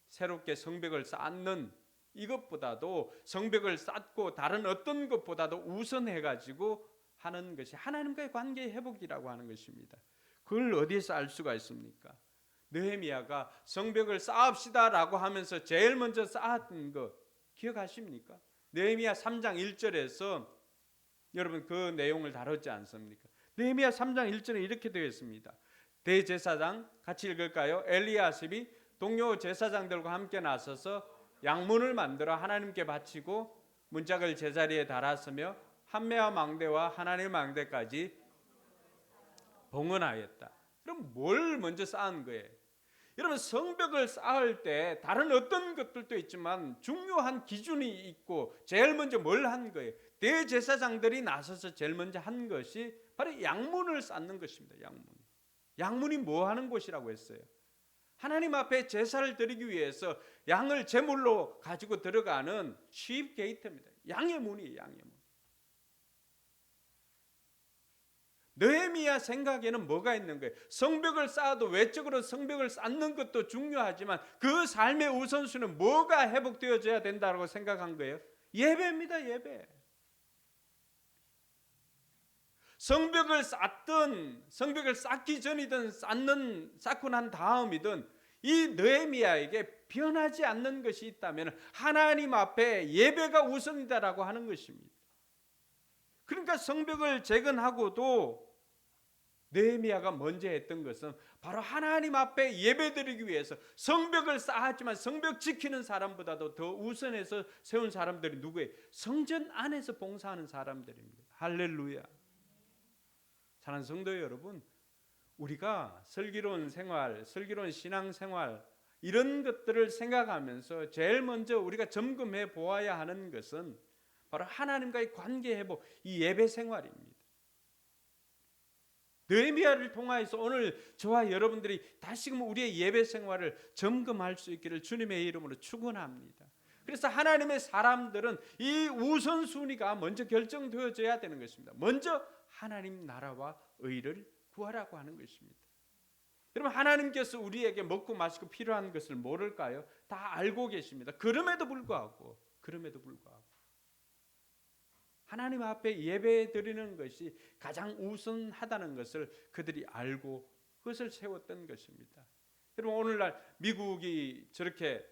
새롭게 성벽을 쌓는 이것보다도 성벽을 쌓고 다른 어떤 것보다도 우선해가지고 하는 것이 하나님과의 관계의 회복이라고 하는 것입니다. 그걸 어디에서 알 수가 있습니까? 느헤미야가 성벽을 쌓읍시다라고 하면서 제일 먼저 쌓았던 거 기억하십니까? 느헤미야 3장 1절에서 여러분 그 내용을 다뤘지 않습니까? 느헤미야 3장 1절에 이렇게 되어 있습니다. 대제사장 같이 읽을까요? 엘리야십이 동료 제사장들과 함께 나서서 양문을 만들어 하나님께 바치고 문짝을 제자리에 달았으며 한매와 망대와 하나님의 망대까지 봉헌하였다. 그럼 뭘 먼저 쌓은 거예요? 여러분 성벽을 쌓을 때 다른 어떤 것들도 있지만 중요한 기준이 있고 제일 먼저 뭘 한 거예요? 대제사장들이 나서서 제일 먼저 한 것이 바로 양문을 쌓는 것입니다. 양문이 뭐 하는 곳이라고 했어요? 하나님 앞에 제사를 드리기 위해서 양을 제물로 가지고 들어가는 sheep gate입니다. 양의 문이에요. 양의 문. 느헤미야 생각에는 뭐가 있는 거예요? 성벽을 쌓아도 외적으로 성벽을 쌓는 것도 중요하지만 그 삶의 우선순위는 뭐가 회복되어져야 된다고 생각한 거예요? 예배입니다. 예배. 성벽을 쌓든 성벽을 쌓기 전이든 쌓고 난 다음이든 이 느헤미야에게 변하지 않는 것이 있다면 하나님 앞에 예배가 우선이다라고 하는 것입니다. 그러니까 성벽을 재건하고도 느헤미야가 먼저 했던 것은 바로 하나님 앞에 예배드리기 위해서 성벽을 쌓았지만 성벽 지키는 사람보다도 더 우선해서 세운 사람들이 누구예요? 성전 안에서 봉사하는 사람들입니다. 할렐루야. 사랑하는 성도 여러분, 우리가 슬기로운 생활, 슬기로운 신앙생활 이런 것들을 생각하면서 제일 먼저 우리가 점검해 보아야 하는 것은 바로 하나님과의 관계 회복, 이 예배 생활입니다. 느헤미야를 통하여서 오늘 저와 여러분들이 다시금 우리의 예배 생활을 점검할 수 있기를 주님의 이름으로 축원합니다. 그래서 하나님의 사람들은 이 우선순위가 먼저 결정되어져야 되는 것입니다. 먼저 하나님 나라와 의를 구하라고 하는 것입니다. 여러분 하나님께서 우리에게 먹고 마시고 필요한 것을 모를까요? 다 알고 계십니다. 그럼에도 불구하고 하나님 앞에 예배 드리는 것이 가장 우선하다는 것을 그들이 알고 그것을 세웠던 것입니다. 여러분 오늘날 미국이 저렇게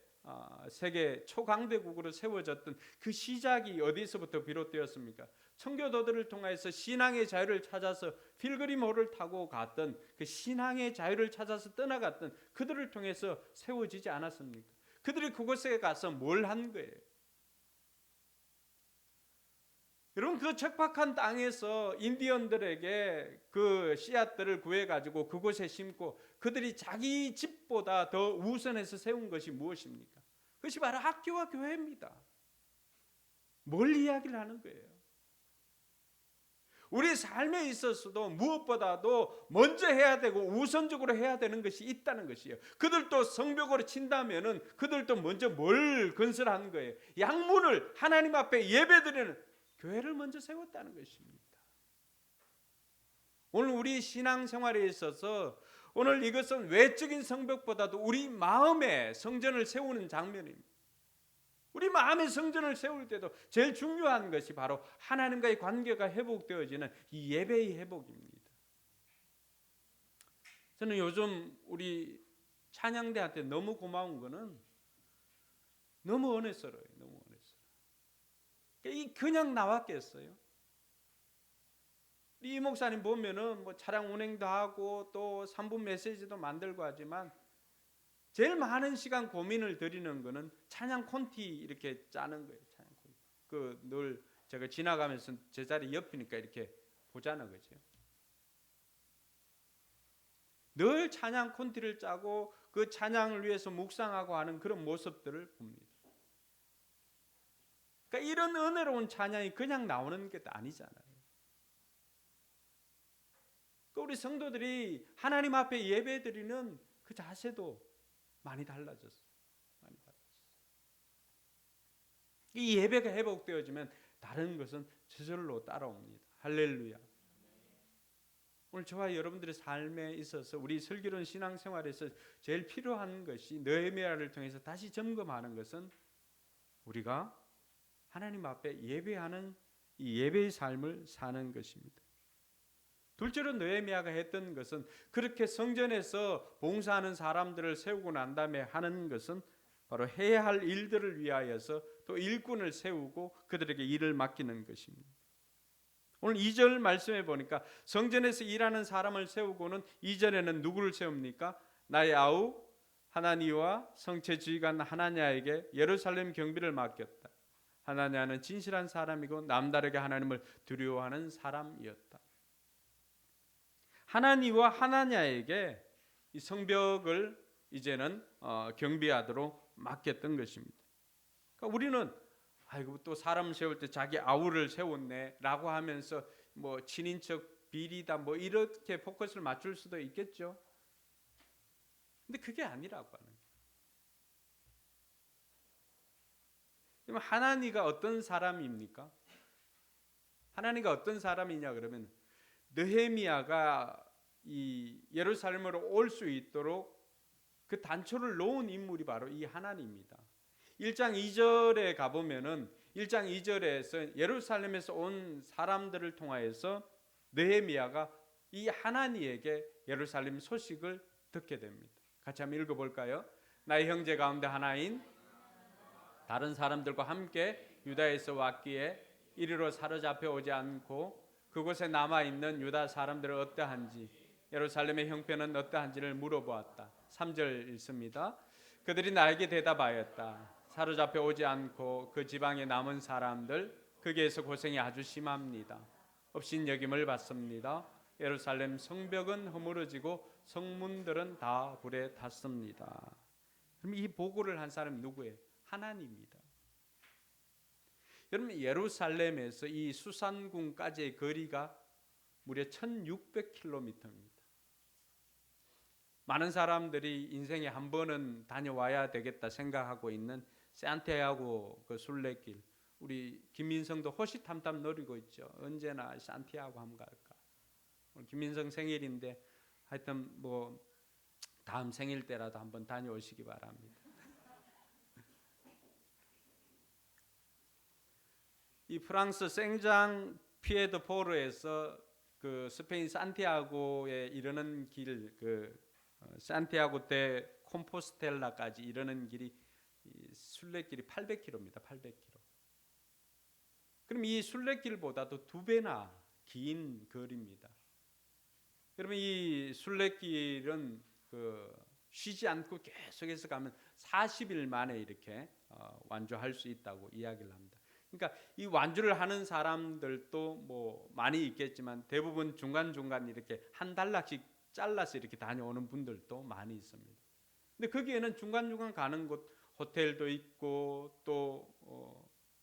세계 초강대국으로 세워졌던 그 시작이 어디서부터 비롯되었습니까? 청교도들을 통해서 신앙의 자유를 찾아서 필그림호를 타고 갔던 그 신앙의 자유를 찾아서 떠나갔던 그들을 통해서 세워지지 않았습니까? 그들이 그곳에 가서 뭘 한 거예요? 여러분 그 척박한 땅에서 인디언들에게 그 씨앗들을 구해가지고 그곳에 심고 그들이 자기 집보다 더 우선해서 세운 것이 무엇입니까? 그것이 바로 학교와 교회입니다. 뭘 이야기를 하는 거예요? 우리 삶에 있어서도 무엇보다도 먼저 해야 되고 우선적으로 해야 되는 것이 있다는 것이에요. 그들도 성벽으로 친다면은 그들도 먼저 뭘 건설한 거예요? 양문을 하나님 앞에 예배드리는 교회를 먼저 세웠다는 것입니다. 오늘 우리 신앙생활에 있어서 오늘 이것은 외적인 성벽보다도 우리 마음의 성전을 세우는 장면입니다. 우리 마음의 성전을 세울 때도 제일 중요한 것이 바로 하나님과의 관계가 회복되어지는 이 예배의 회복입니다. 저는 요즘 우리 찬양대한테 너무 고마운 거는 너무 은혜스러워요. 너무 은혜스러워요. 이 그냥 나왔겠어요? 이 목사님 보면은 뭐 차량 운행도 하고 또 3분 메시지도 만들고 하지만 제일 많은 시간 고민을 드리는 거는 찬양 콘티 이렇게 짜는 거예요. 찬양 콘티. 그 늘 제가 지나가면서 제 자리 옆이니까 이렇게 보잖아, 그죠? 늘 찬양 콘티를 짜고 그 찬양을 위해서 묵상하고 하는 그런 모습들을 봅니다. 그러니까 이런 은혜로운 찬양이 그냥 나오는 게 아니잖아요. 그러니까 우리 성도들이 하나님 앞에 예배드리는 그 자세도 많이 달라졌어요. 많이 달라졌어요. 이 예배가 회복되어지면 다른 것은 저절로 따라옵니다. 할렐루야. 오늘 저와 여러분들의 삶에 있어서 우리 슬기로운 신앙생활에서 제일 필요한 것이 느헤미야를 통해서 다시 점검하는 것은 우리가 하나님 앞에 예배하는 이 예배의 삶을 사는 것입니다. 둘째로 느헤미야가 했던 것은 그렇게 성전에서 봉사하는 사람들을 세우고 난 다음에 하는 것은 바로 해야 할 일들을 위하여서 또 일꾼을 세우고 그들에게 일을 맡기는 것입니다. 오늘 2절 말씀해 보니까 성전에서 일하는 사람을 세우고는 2절에는 누구를 세웁니까? 나의 아우 하나니와 성체 지휘관 하나냐에게 예루살렘 경비를 맡겼다. 하나냐는 진실한 사람이고 남다르게 하나님을 두려워하는 사람이었다. 하나니와 하나냐에게 이 성벽을 이제는 경비하도록 맡겼던 것입니다. 그러니까 우리는 아이고 또 사람 세울 때 자기 아우를 세웠네라고 하면서 뭐 친인척 비리다 뭐 이렇게 포커스를 맞출 수도 있겠죠. 근데 그게 아니라고 하는 거예요. 하나니가 어떤 사람입니까? 하나니가 어떤 사람이냐 그러면 느헤미야가 이 예루살렘으로 올 수 있도록 그 단초를 놓은 인물이 바로 이 하나니입니다. 1장 2절에 가보면은 1장 2절에서 예루살렘에서 온 사람들을 통하여서 느헤미야가 이 하나니에게 예루살렘 소식을 듣게 됩니다. 같이 한번 읽어볼까요? 나의 형제 가운데 하나인 다른 사람들과 함께 유다에서 왔기에 이리로 사로잡혀 오지 않고 그곳에 남아있는 유다 사람들은 어떠한지 예루살렘의 형편은 어떠한지를 물어보았다. 3절 읽습니다. 그들이 나에게 대답하였다. 사로잡혀 오지 않고 그 지방에 남은 사람들 거기에서 고생이 아주 심합니다. 업신여김을 받습니다. 예루살렘 성벽은 허물어지고 성문들은 다 불에 탔습니다. 그럼 이 보고를 한 사람이 누구예요? 하나님입니다. 여러분 예루살렘에서 이 수산궁까지의 거리가 무려 1600km입니다. 많은 사람들이 인생에 한 번은 다녀와야 되겠다 생각하고 있는 산티아고 그 순례길, 우리 김민성도 호시탐탐 노리고 있죠. 언제나 산티아고 한번 갈까. 오늘 김민성 생일인데 하여튼 뭐 다음 생일 때라도 한번 다녀오시기 바랍니다. 이 프랑스 생장 피에드 포르에서 그 스페인 산티아고에 이르는 길, 그 산티아고 대 콤포스텔라까지 이르는 길이 순례길이 800km입니다. 800km. 그럼 이 순례길보다도 2배나 긴 거리입니다. 여러분 이 순례길은 그 쉬지 않고 계속해서 가면 40일 만에 이렇게 완주할 수 있다고 이야기를 합니다. 그러니까 이 완주를 하는 사람들도 뭐 많이 있겠지만 대부분 중간중간 이렇게 한 달락씩 잘라서 이렇게 다녀오는 분들도 많이 있습니다. 근데 거기에는 중간중간 가는 곳 호텔도 있고 또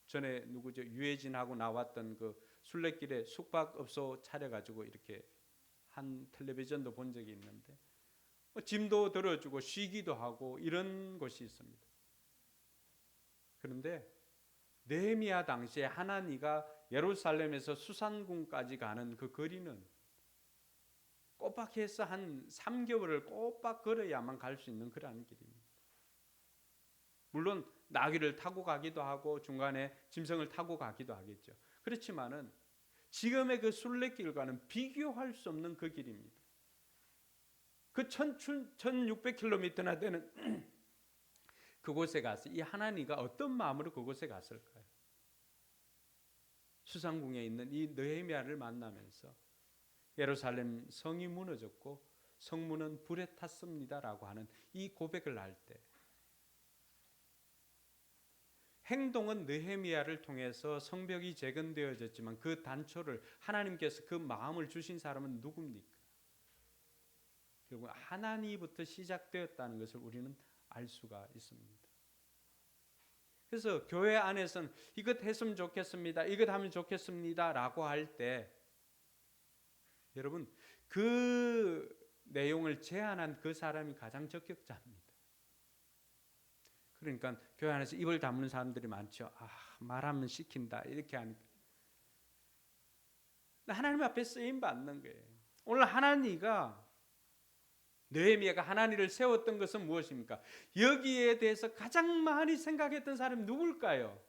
전에 누구죠? 유해진하고 나왔던 그 순례길에 숙박업소 차려가지고 이렇게 한 텔레비전도 본 적이 있는데 짐도 들어주고 쉬기도 하고 이런 곳이 있습니다. 그런데 느헤미야 당시에 하나니가 예루살렘에서 수산궁까지 가는 그 거리는 꼬박해서 한 3개월을 꼬박 걸어야만 갈 수 있는 그런 길입니다. 물론 나귀를 타고 가기도 하고 중간에 짐승을 타고 가기도 하겠죠. 그렇지만은 지금의 그 순례길과는 비교할 수 없는 그 길입니다. 그 1600km나 되는 그곳에 가서 이 하나니가 어떤 마음으로 그곳에 갔을까요? 수산궁에 있는 이 느헤미야를 만나면서 예루살렘 성이 무너졌고 성문은 불에 탔습니다라고 하는 이 고백을 할 때 행동은 느헤미야를 통해서 성벽이 재건되어졌지만 그 단초를 하나님께서 그 마음을 주신 사람은 누굽니까? 결국 하나님부터 시작되었다는 것을 우리는 알 수가 있습니다. 그래서 교회 안에서는 이것 했으면 좋겠습니다, 이것 하면 좋겠습니다라고 할 때 여러분 그 내용을 제안한 그 사람이 가장 적격자입니다. 그러니까 교회 안에서 입을 다무는 사람들이 많죠. 말하면 시킨다 이렇게 하니까 하나님 앞에 쓰임 받는 거예요. 오늘 하나니가 느헤미야가 하나니를 세웠던 것은 무엇입니까? 여기에 대해서 가장 많이 생각했던 사람이 누굴까요?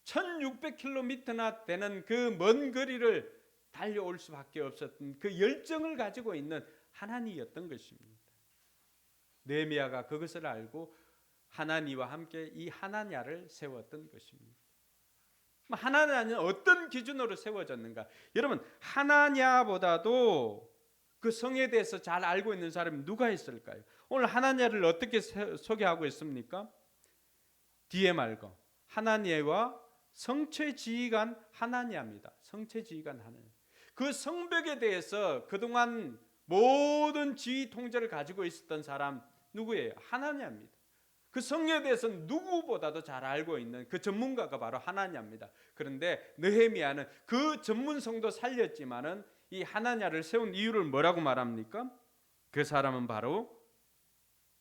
1600km나 되는 그 먼 거리를 달려올 수밖에 없었던 그 열정을 가지고 있는 하나니였던 것입니다. 느헤미야가 그것을 알고 하나니와 함께 이 하나냐를 세웠던 것입니다. 하나냐는 어떤 기준으로 세워졌는가? 여러분 하나냐보다도 그 성에 대해서 잘 알고 있는 사람이 누가 있을까요? 오늘 하나냐를 어떻게 소개하고 있습니까? 뒤에 말고 하나냐와 성체지휘관 하나냐입니다. 성체지휘관 하나냐. 그 성벽에 대해서 그동안 모든 지휘 통제를 가지고 있었던 사람 누구예요? 하나냐입니다. 그 성에 대해서 누구보다도 잘 알고 있는 그 전문가가 바로 하나냐입니다. 그런데 느헤미야는 그 전문성도 살렸지만은 이 하나냐를 세운 이유를 뭐라고 말합니까? 그 사람은 바로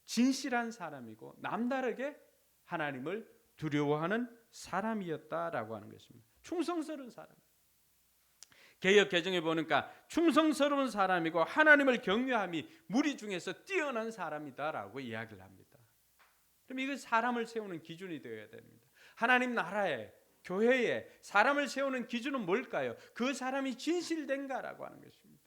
진실한 사람이고 남다르게 하나님을 두려워하는 사람이었다라고 하는 것입니다. 충성스러운 사람. 개역 개정에 보니까 충성스러운 사람이고 하나님을 경외함이 무리 중에서 뛰어난 사람이다라고 이야기를 합니다. 그럼 이거 사람을 세우는 기준이 되어야 됩니다. 하나님 나라에 교회에 사람을 세우는 기준은 뭘까요? 그 사람이 진실된가라고 하는 것입니다.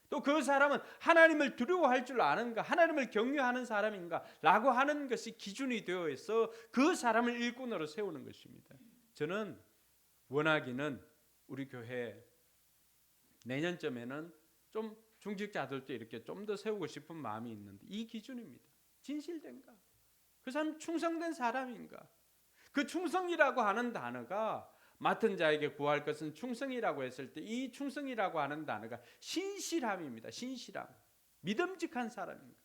또 그 사람은 하나님을 두려워할 줄 아는가, 하나님을 경외하는 사람인가 라고 하는 것이 기준이 되어 있어 그 사람을 일꾼으로 세우는 것입니다. 저는 원하기는 우리 교회 내년쯤에는 좀 중직자들도 이렇게 좀 더 세우고 싶은 마음이 있는데 이 기준입니다. 진실된가? 그 사람 충성된 사람인가? 그 충성이라고 하는 단어가 맡은 자에게 구할 것은 충성이라고 했을 때 이 충성이라고 하는 단어가 신실함입니다. 신실함. 믿음직한 사람인가?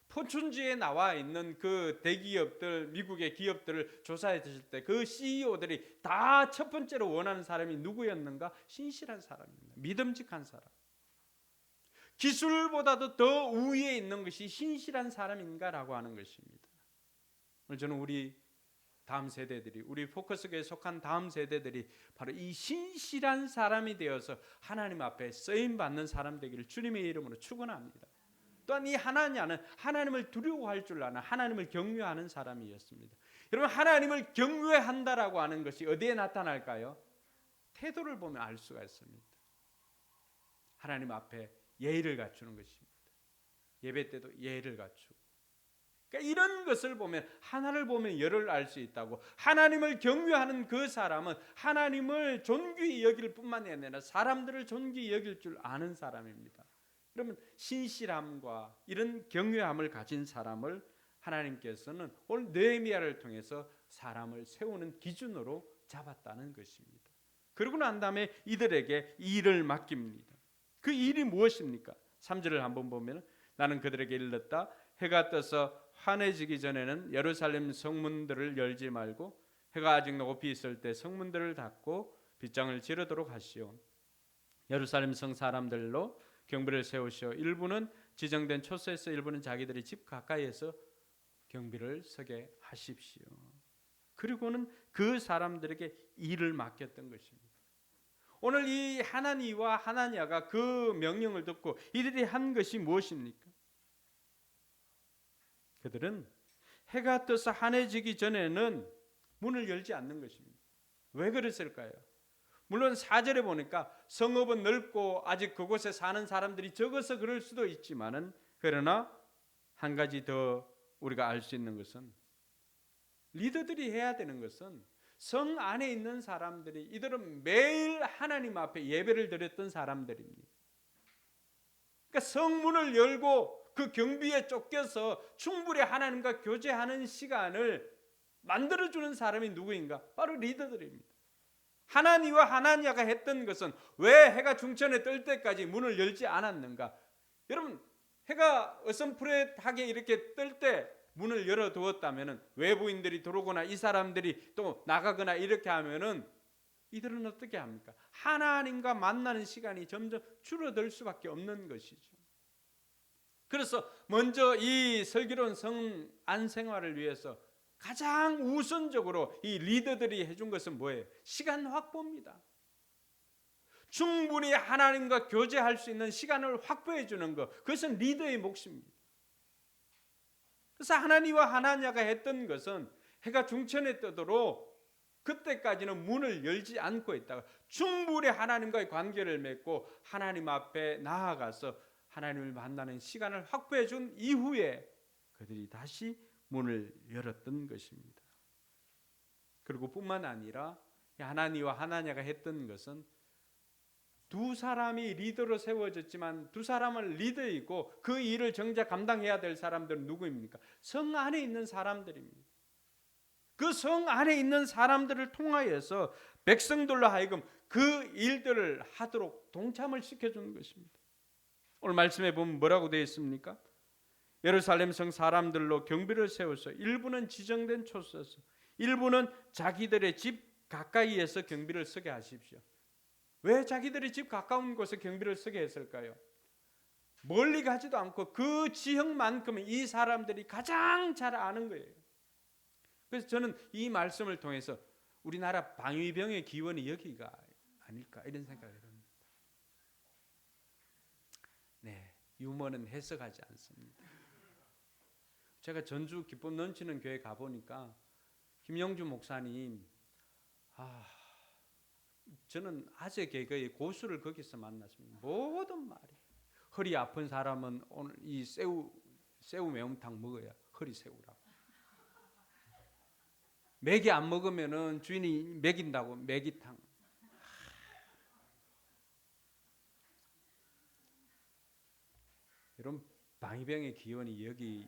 포춘지에 나와 있는 그 대기업들, 미국의 기업들을 조사했을 때 그 CEO들이 다 첫 번째로 원하는 사람이 누구였는가? 신실한 사람입니다. 믿음직한 사람. 기술보다도 더 우위에 있는 것이 신실한 사람인가라고 하는 것입니다. 오늘 저는 우리 다음 세대들이, 우리 포커스교에 속한 다음 세대들이 바로 이 신실한 사람이 되어서 하나님 앞에 쓰임받는 사람 되기를 주님의 이름으로 축원합니다. 또한 이 하나냐는 하나님을 두려워할 줄 아는, 하나님을 경외하는 사람이었습니다. 여러분 하나님을 경외한다라고 하는 것이 어디에 나타날까요? 태도를 보면 알 수가 있습니다. 하나님 앞에 예의를 갖추는 것입니다. 예배 때도 예의를 갖추고. 그러니까 이런 것을 보면 하나를 보면 열을 알 수 있다고. 하나님을 경외하는 그 사람은 하나님을 존귀히 여길 뿐만 아니라 사람들을 존귀히 여길 줄 아는 사람입니다. 그러면 신실함과 이런 경외함을 가진 사람을 하나님께서는 오늘 느헤미야를 통해서 사람을 세우는 기준으로 잡았다는 것입니다. 그러고 난 다음에 이들에게 일을 맡깁니다. 그 일이 무엇입니까? 3절을 한번 보면 나는 그들에게 일렀다. 해가 떠서 환해지기 전에는 예루살렘 성문들을 열지 말고 해가 아직 높이 있을 때 성문들을 닫고 빗장을 지르도록 하시오. 예루살렘 성 사람들로 경비를 세우시오. 일부는 지정된 초소에서 일부는 자기들의 집 가까이에서 경비를 서게 하십시오. 그리고는 그 사람들에게 일을 맡겼던 것입니다. 오늘 이 하나니와 하나냐가 그 명령을 듣고 이들이 한 것이 무엇입니까? 그들은 해가 떠서 환해지기 전에는 문을 열지 않는 것입니다. 왜 그랬을까요? 물론 4절에 보니까 성읍은 넓고 아직 그곳에 사는 사람들이 적어서 그럴 수도 있지만은 그러나 한 가지 더 우리가 알 수 있는 것은 리더들이 해야 되는 것은 성 안에 있는 사람들이 이들은 매일 하나님 앞에 예배를 드렸던 사람들입니다. 그러니까 성문을 열고 그 경비에 쫓겨서 충분히 하나님과 교제하는 시간을 만들어주는 사람이 누구인가? 바로 리더들입니다. 하나니와 하나냐가 했던 것은 왜 해가 중천에 뜰 때까지 문을 열지 않았는가? 여러분 해가 어슴푸레하게 이렇게 뜰 때 문을 열어두었다면은 외부인들이 들어오거나 이 사람들이 또 나가거나 이렇게 하면은 이들은 어떻게 합니까? 하나님과 만나는 시간이 점점 줄어들 수밖에 없는 것이죠. 그래서 먼저 이 슬기로운 성 안생활을 위해서 가장 우선적으로 이 리더들이 해준 것은 뭐예요? 시간 확보입니다. 충분히 하나님과 교제할 수 있는 시간을 확보해 주는 것, 그것은 리더의 몫입니다. 그래서 하나니와 하나냐가 했던 것은 해가 중천에 뜨도록 그때까지는 문을 열지 않고 있다가 충분히 하나님과의 관계를 맺고 하나님 앞에 나아가서 하나님을 만나는 시간을 확보해 준 이후에 그들이 다시 문을 열었던 것입니다. 그리고 뿐만 아니라 하나니와 하나냐가 했던 것은 두 사람이 리더로 세워졌지만 두 사람은 리더이고 그 일을 정작 감당해야 될 사람들은 누구입니까? 성 안에 있는 사람들입니다. 그 성 안에 있는 사람들을 통하여서 백성들로 하여금 그 일들을 하도록 동참을 시켜주는 것입니다. 오늘 말씀에 보면 뭐라고 되어 있습니까? 예루살렘 성 사람들로 경비를 세워서 일부는 지정된 초소에서 일부는 자기들의 집 가까이에서 경비를 서게 하십시오. 왜 자기들의 집 가까운 곳에 경비를 서게 했을까요? 멀리 가지도 않고 그 지역만큼은 이 사람들이 가장 잘 아는 거예요. 그래서 저는 이 말씀을 통해서 우리나라 방위병의 기원이 여기가 아닐까 이런 생각을 합니다. 네, 유머는 해석하지 않습니다. 제가 전주 기쁨 넘치는 교회 가보니까 김영주 목사님, 저는 아재 개그의 고수를 거기서 만났습니다. 모든 말이 허리 아픈 사람은 오늘 이 새우 매운탕 먹어야 허리 새우라고. 매기 안 먹으면은 주인이 먹인다고 매기탕. 여러분 방위병의 기원이 여기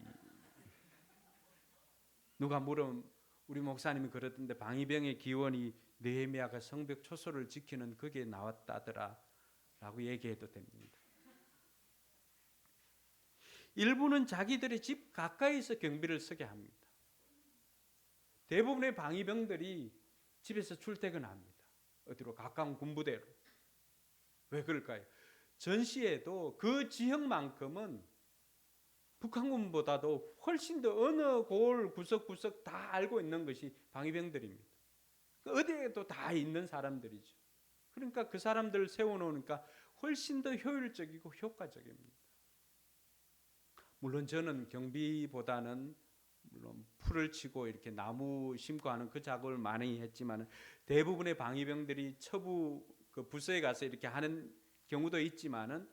누가 물으면 우리 목사님이 그러던데 방위병의 기원이 느헤미야가 성벽 초소를 지키는 그게 나왔다더라 라고 얘기해도 됩니다. 일부는 자기들의 집 가까이서 경비를 서게 합니다. 대부분의 방위병들이 집에서 출퇴근합니다. 어디로? 가까운 군부대로. 왜 그럴까요? 전시에도 그 지역만큼은 북한군보다도 훨씬 더 어느 골 구석구석 다 알고 있는 것이 방위병들입니다. 어디에도 다 있는 사람들이죠. 그러니까 그 사람들을 세워놓으니까 훨씬 더 효율적이고 효과적입니다. 물론 저는 경비보다는 물론 풀을 치고 이렇게 나무 심고 하는 그 작업을 많이 했지만 대부분의 방위병들이 처부 그 부서에 가서 이렇게 하는 경우도 있지만은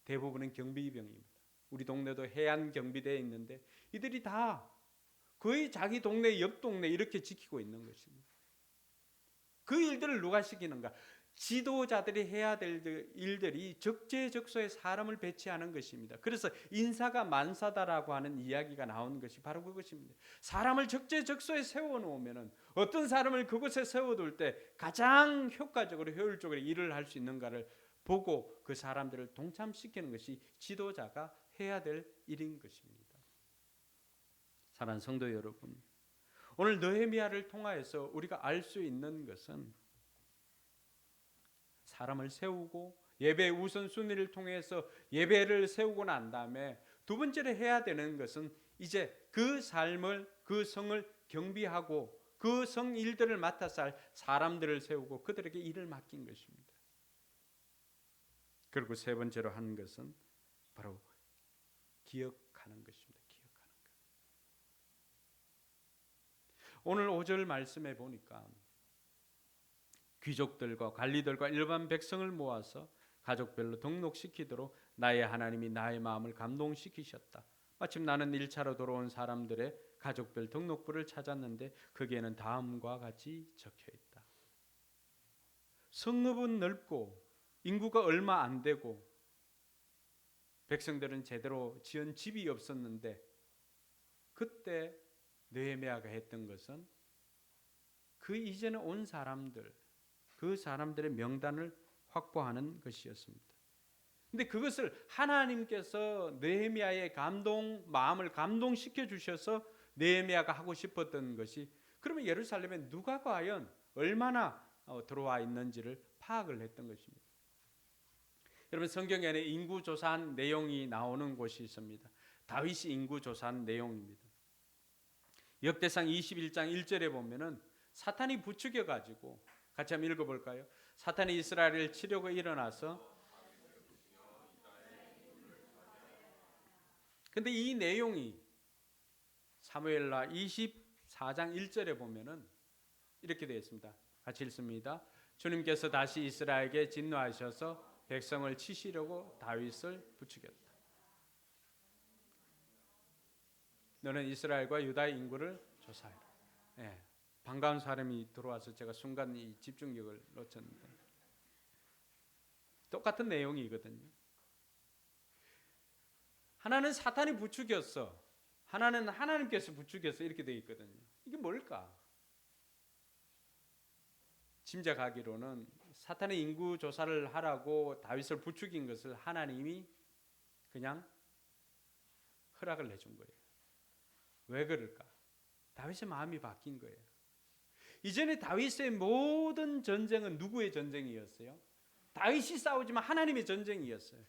대부분은 경비병입니다. 우리 동네도 해안 경비대에 있는데 이들이 다 거의 자기 동네 옆 동네 이렇게 지키고 있는 것입니다. 그 일들을 누가 시키는가? 지도자들이 해야 될 일들이 적재적소에 사람을 배치하는 것입니다. 그래서 인사가 만사다라고 하는 이야기가 나오는 것이 바로 그것입니다. 사람을 적재적소에 세워놓으면 어떤 사람을 그곳에 세워둘 때 가장 효과적으로 효율적으로 일을 할 수 있는가를 보고 그 사람들을 동참시키는 것이 지도자가 해야 될 일인 것입니다. 사랑하는 성도 여러분, 오늘 느헤미야를 통하여서 우리가 알 수 있는 것은 사람을 세우고 예배의 우선순위를 통해서 예배를 세우고 난 다음에 두 번째로 해야 되는 것은 이제 그 삶을 그 성을 경비하고 그 성 일들을 맡아서 할 사람들을 세우고 그들에게 일을 맡긴 것입니다. 그리고 세 번째로 하는 것은 바로 기억하는 것입니다. 기억하는 것. 오늘 5절 말씀에 보니까 귀족들과 관리들과 일반 백성을 모아서 가족별로 등록시키도록 나의 하나님이 나의 마음을 감동시키셨다. 마침 나는 1차로 돌아온 사람들의 가족별 등록부를 찾았는데 거기에는 다음과 같이 적혀있다. 성읍은 넓고 인구가 얼마 안 되고 백성들은 제대로 지은 집이 없었는데 그때 느헤미야가 했던 것은 그 이전에 온 사람들 그 사람들의 명단을 확보하는 것이었습니다. 근데 그것을 하나님께서 느헤미야의 마음을 감동시켜 주셔서 느헤미야가 하고 싶었던 것이, 그러면 예루살렘에 누가 과연 얼마나 들어와 있는지를 파악을 했던 것입니다. 여러분, 성경에는 인구 조사한 내용이 나오는 곳이 있습니다. 다윗이 인구 조사한 내용입니다. 역대상 21장 1절에 보면은 사탄이 부추겨 가지고, 같이 한번 읽어볼까요? 사탄이 이스라엘을 치려고 일어나서, 근데 이 내용이 사무엘라 24장 1절에 보면은 이렇게 되어 있습니다. 같이 읽습니다. 주님께서 다시 이스라엘에게 진노하셔서 백성을 치시려고 다윗을 부추겼다. 너는 이스라엘과 유다의 인구를 조사해라. 예, 반가운 사람이 들어와서 제가 순간 이 집중력을 놓쳤는데, 똑같은 내용이거든요. 하나는 사탄이 부추겼어, 하나는 하나님께서 부추겼어, 이렇게 되어 있거든요. 이게 뭘까? 짐작하기로는 사탄의 인구 조사를 하라고 다윗을 부추긴 것을 하나님이 그냥 허락을 해준 거예요. 왜 그럴까? 다윗의 마음이 바뀐 거예요. 이전에 다윗의 모든 전쟁은 누구의 전쟁이었어요? 다윗이 싸우지만 하나님의 전쟁이었어요.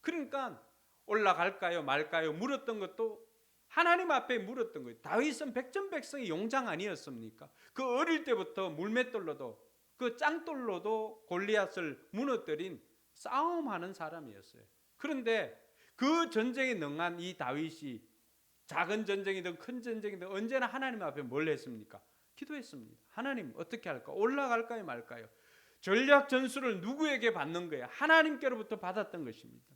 그러니까 올라갈까요 말까요 물었던 것도 하나님 앞에 물었던 거예요. 다윗은 백전백승의 용장 아니었습니까? 그 어릴 때부터 물맷돌로도, 그 짱돌로도 골리앗을 무너뜨린 싸움하는 사람이었어요. 그런데 그 전쟁에 능한 이 다윗이 작은 전쟁이든 큰 전쟁이든 언제나 하나님 앞에 뭘 했습니까? 기도했습니다. 하나님 어떻게 할까? 올라갈까요 말까요? 전략 전술을 누구에게 받는 거예요? 하나님께로부터 받았던 것입니다.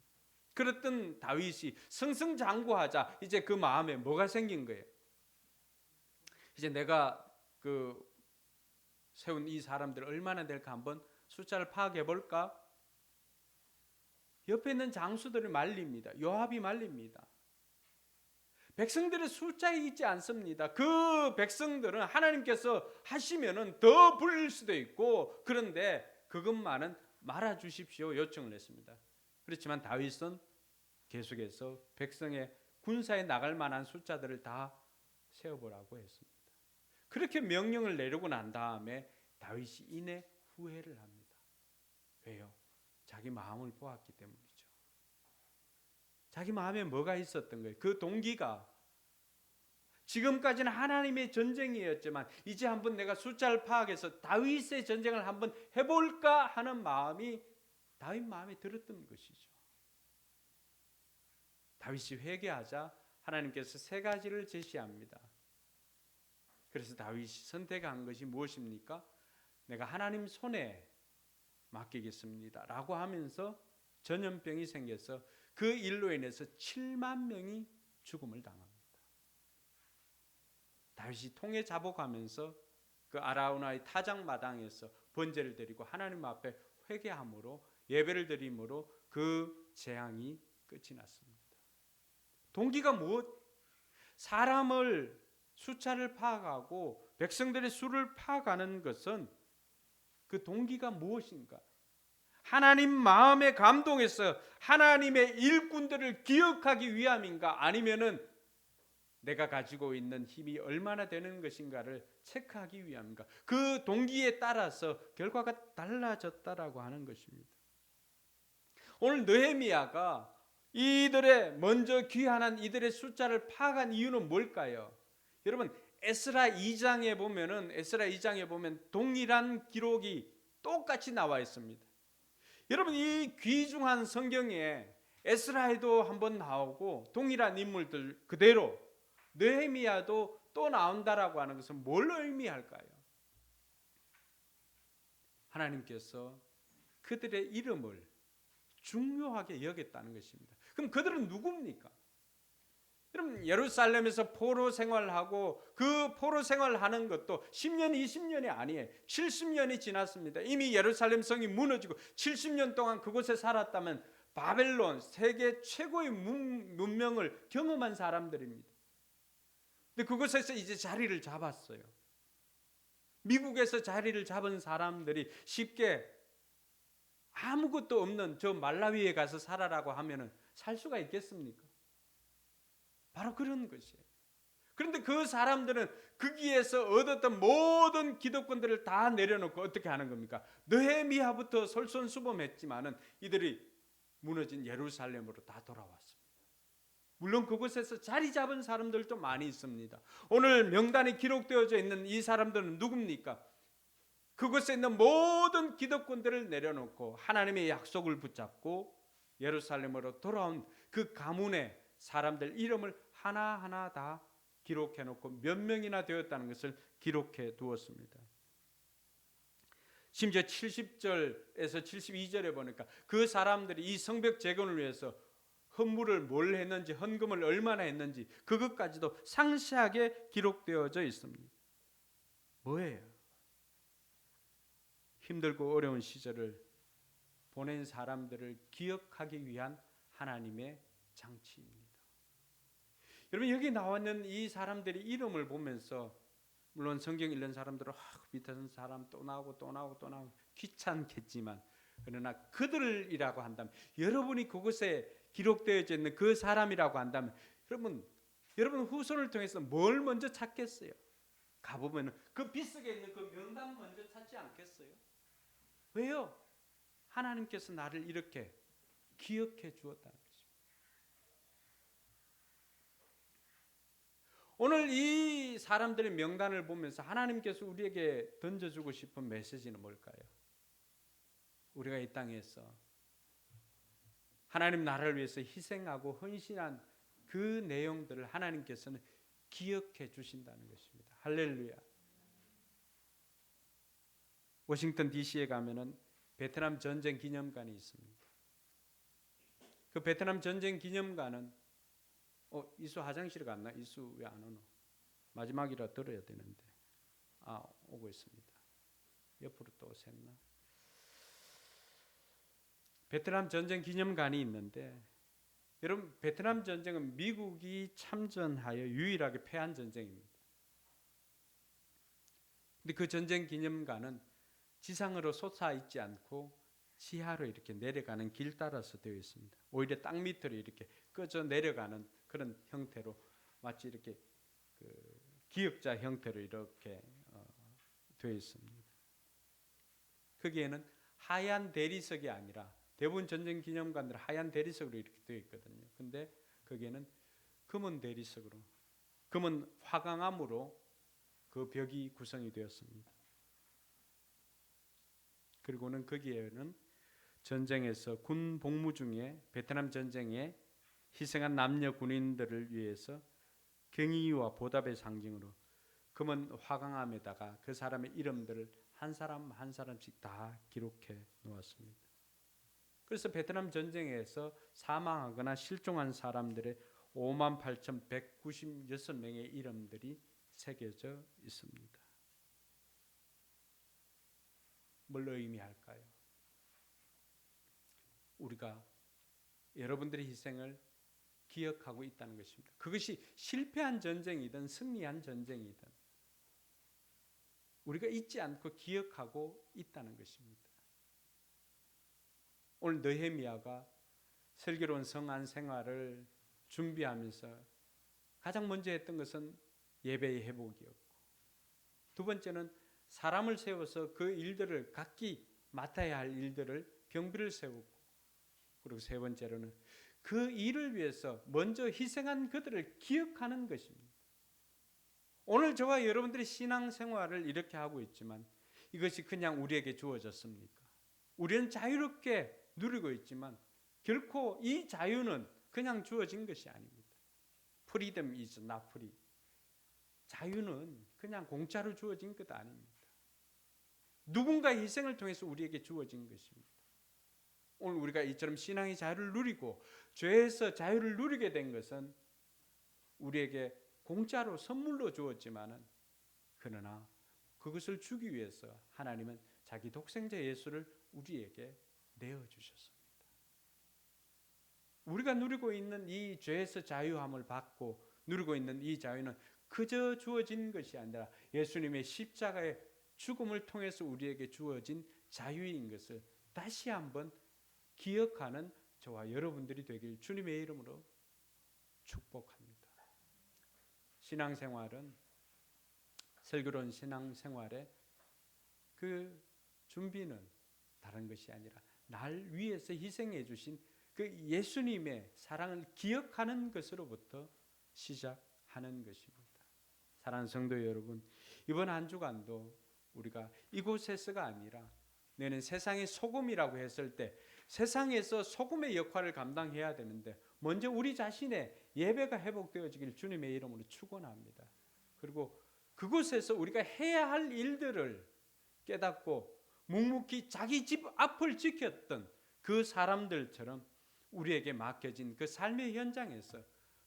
그랬던 다윗이 승승장구하자 이제 그 마음에 뭐가 생긴 거예요? 이제 내가 세운 이 사람들 얼마나 될까 한번 숫자를 파악해 볼까? 옆에 있는 장수들이 말립니다. 요압이 말립니다. 백성들의 숫자에 있지 않습니다. 그 백성들은 하나님께서 하시면은 더 불릴 수도 있고, 그런데 그것만은 말아 주십시오 요청을 했습니다. 그렇지만 다윗은 계속해서 백성의 군사에 나갈 만한 숫자들을 다 세어보라고 했습니다. 그렇게 명령을 내리고 난 다음에 다윗이 이내 후회를 합니다. 왜요? 자기 마음을 보았기 때문이죠. 자기 마음에 뭐가 있었던 거예요? 그 동기가 지금까지는 하나님의 전쟁이었지만 이제 한번 내가 숫자를 파악해서 다윗의 전쟁을 한번 해볼까 하는 마음이 다윗 마음에 들었던 것이죠. 다윗이 회개하자 하나님께서 세 가지를 제시합니다. 그래서 다윗이 선택한 것이 무엇입니까? 내가 하나님 손에 맡기겠습니다 라고 하면서 전염병이 생겨서 그 일로 인해서 7만 명이 죽음을 당합니다. 다윗이 통에 자복하면서 그 아라우나의 타작마당에서 번제를 드리고 하나님 앞에 회개함으로 예배를 드림으로 그 재앙이 끝이 났습니다. 동기가 무엇? 사람을 숫자를 파악하고 백성들의 수를 파악하는 것은 그 동기가 무엇인가? 하나님 마음에 감동해서 하나님의 일꾼들을 기억하기 위함인가? 아니면은 내가 가지고 있는 힘이 얼마나 되는 것인가를 체크하기 위함인가? 그 동기에 따라서 결과가 달라졌다라고 하는 것입니다. 오늘 느헤미야가 이들의 먼저 귀환한 이들의 숫자를 파악한 이유는 뭘까요? 여러분, 에스라 2장에 보면 동일한 기록이 똑같이 나와 있습니다. 여러분, 이 귀중한 성경에 에스라에도 한번 나오고 동일한 인물들 그대로 느헤미야도 또 나온다라고 하는 것은 뭘 의미할까요? 하나님께서 그들의 이름을 중요하게 여겼다는 것입니다. 그럼 그들은 누굽니까? 여러분, 예루살렘에서 포로 생활하고 그 포로 생활하는 것도 10년, 20년이 아니에요. 70년이 지났습니다. 이미 예루살렘 성이 무너지고 70년 동안 그곳에 살았다면 바벨론, 세계 최고의 문명을 경험한 사람들입니다. 근데 그곳에서 이제 자리를 잡았어요. 미국에서 자리를 잡은 사람들이 쉽게 아무것도 없는 저 말라위에 가서 살아라고 하면은 살 수가 있겠습니까? 바로 그런 것이에요. 그런데 그 사람들은 거기에서 얻었던 모든 기득권들을 다 내려놓고 어떻게 하는 겁니까? 느헤미야부터 솔선수범했지만은 이들이 무너진 예루살렘으로 다 돌아왔습니다. 물론 그곳에서 자리 잡은 사람들도 많이 있습니다. 오늘 명단에 기록되어져 있는 이 사람들은 누굽니까? 그곳에 있는 모든 기득권들을 내려놓고 하나님의 약속을 붙잡고 예루살렘으로 돌아온 그 가문의 사람들 이름을 하나하나 다 기록해 놓고 몇 명이나 되었다는 것을 기록해 두었습니다. 심지어 70절에서 72절에 보니까 그 사람들이 이 성벽 재건을 위해서 헌물을 뭘 했는지, 헌금을 얼마나 했는지 그것까지도 상세하게 기록되어져 있습니다. 뭐예요? 힘들고 어려운 시절을 보낸 사람들을 기억하기 위한 하나님의 장치입니다. 여러분, 여기 나와 있는 이 사람들의 이름을 보면서 물론 성경 읽는 사람들은 비슷한 사람 또 나오고 또 나오고 또 나오고 귀찮겠지만, 그러나 그들이라고 한다면, 여러분이 그곳에 기록되어져 있는 그 사람이라고 한다면 여러분 후손을 통해서 뭘 먼저 찾겠어요? 가보면 그 빗속에 있는 그 명단 먼저 찾지 않겠어요? 왜요? 하나님께서 나를 이렇게 기억해 주었다는 것입니다. 오늘 이 사람들의 명단을 보면서 하나님께서 우리에게 던져주고 싶은 메시지는 뭘까요? 우리가 이 땅에서 하나님 나라를 위해서 희생하고 헌신한 그 내용들을 하나님께서는 기억해 주신다는 것입니다. 할렐루야. 워싱턴 DC에 가면은 베트남 전쟁 기념관이 있습니다. 그 베트남 전쟁 기념관은 이수 화장실 갔나? 이수 왜 안 오노? 마지막이라 들어야 되는데. 오고 있습니다. 옆으로 또 샜나? 베트남 전쟁 기념관이 있는데, 여러분, 베트남 전쟁은 미국이 참전하여 유일하게 패한 전쟁입니다. 근데 그 전쟁 기념관은 지상으로 솟아있지 않고 지하로 이렇게 내려가는 길 따라서 되어 있습니다. 오히려 땅 밑으로 이렇게 꺼져 내려가는 그런 형태로, 마치 이렇게 그 기역자 형태로 이렇게 되어 있습니다. 거기에는 하얀 대리석이 아니라, 대부분 전쟁 기념관들은 하얀 대리석으로 이렇게 되어 있거든요. 근데 거기에는 검은 대리석으로, 검은 화강암으로 그 벽이 구성이 되었습니다. 그리고는 거기에는 전쟁에서 군 복무 중에 베트남 전쟁에 희생한 남녀 군인들을 위해서 경의와 보답의 상징으로 검은 화강암에다가 그 사람의 이름들을 한 사람 한 사람씩 다 기록해 놓았습니다. 그래서 베트남 전쟁에서 사망하거나 실종한 사람들의 58,196명의 이름들이 새겨져 있습니다. 뭘 의미할까요? 우리가 여러분들의 희생을 기억하고 있다는 것입니다. 그것이 실패한 전쟁이든 승리한 전쟁이든 우리가 잊지 않고 기억하고 있다는 것입니다. 오늘 느헤미야가 슬기로운 성안 생활을 준비하면서 가장 먼저 했던 것은 예배의 회복이었고, 두 번째는 사람을 세워서 그 일들을 각기 맡아야 할 일들을 경비를 세우고, 그리고 세 번째로는 그 일을 위해서 먼저 희생한 그들을 기억하는 것입니다. 오늘 저와 여러분들이 신앙생활을 이렇게 하고 있지만 이것이 그냥 우리에게 주어졌습니까? 우리는 자유롭게 누리고 있지만 결코 이 자유는 그냥 주어진 것이 아닙니다. Freedom is not free. 자유는 그냥 공짜로 주어진 것 아닙니다. 누군가의 희생을 통해서 우리에게 주어진 것입니다. 오늘 우리가 이처럼 신앙의 자유를 누리고 죄에서 자유를 누리게 된 것은 우리에게 공짜로 선물로 주었지만은, 그러나 그것을 주기 위해서 하나님은 자기 독생자 예수를 우리에게 내어주셨습니다. 우리가 누리고 있는 이 죄에서 자유함을 받고 누리고 있는 이 자유는 그저 주어진 것이 아니라 예수님의 십자가의 죽음을 통해서 우리에게 주어진 자유인 것을 다시 한번 기억하는 저와 여러분들이 되길 주님의 이름으로 축복합니다. 신앙생활은 슬기로운 신앙생활의 그 준비는 다른 것이 아니라 날 위해서 희생해 주신 그 예수님의 사랑을 기억하는 것으로부터 시작하는 것입니다. 사랑하는 성도 여러분, 이번 한 주간도 우리가 이곳에서가 아니라 너는 세상의 소금이라고 했을 때 세상에서 소금의 역할을 감당해야 되는데 먼저 우리 자신의 예배가 회복되어지길 주님의 이름으로 축원합니다. 그리고 그곳에서 우리가 해야 할 일들을 깨닫고 묵묵히 자기 집 앞을 지켰던 그 사람들처럼 우리에게 맡겨진 그 삶의 현장에서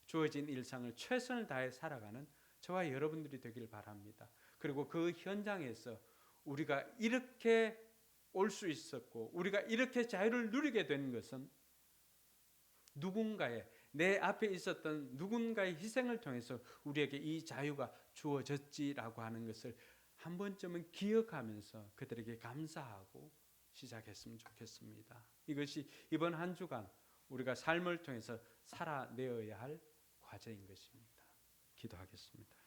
주어진 일상을 최선을 다해 살아가는 저와 여러분들이 되길 바랍니다. 그리고 그 현장에서 우리가 이렇게 올 수 있었고 우리가 이렇게 자유를 누리게 된 것은 누군가의 내 앞에 있었던 누군가의 희생을 통해서 우리에게 이 자유가 주어졌지라고 하는 것을 한 번쯤은 기억하면서 그들에게 감사하고 시작했으면 좋겠습니다. 이것이 이번 한 주간 우리가 삶을 통해서 살아내어야 할 과제인 것입니다. 기도하겠습니다.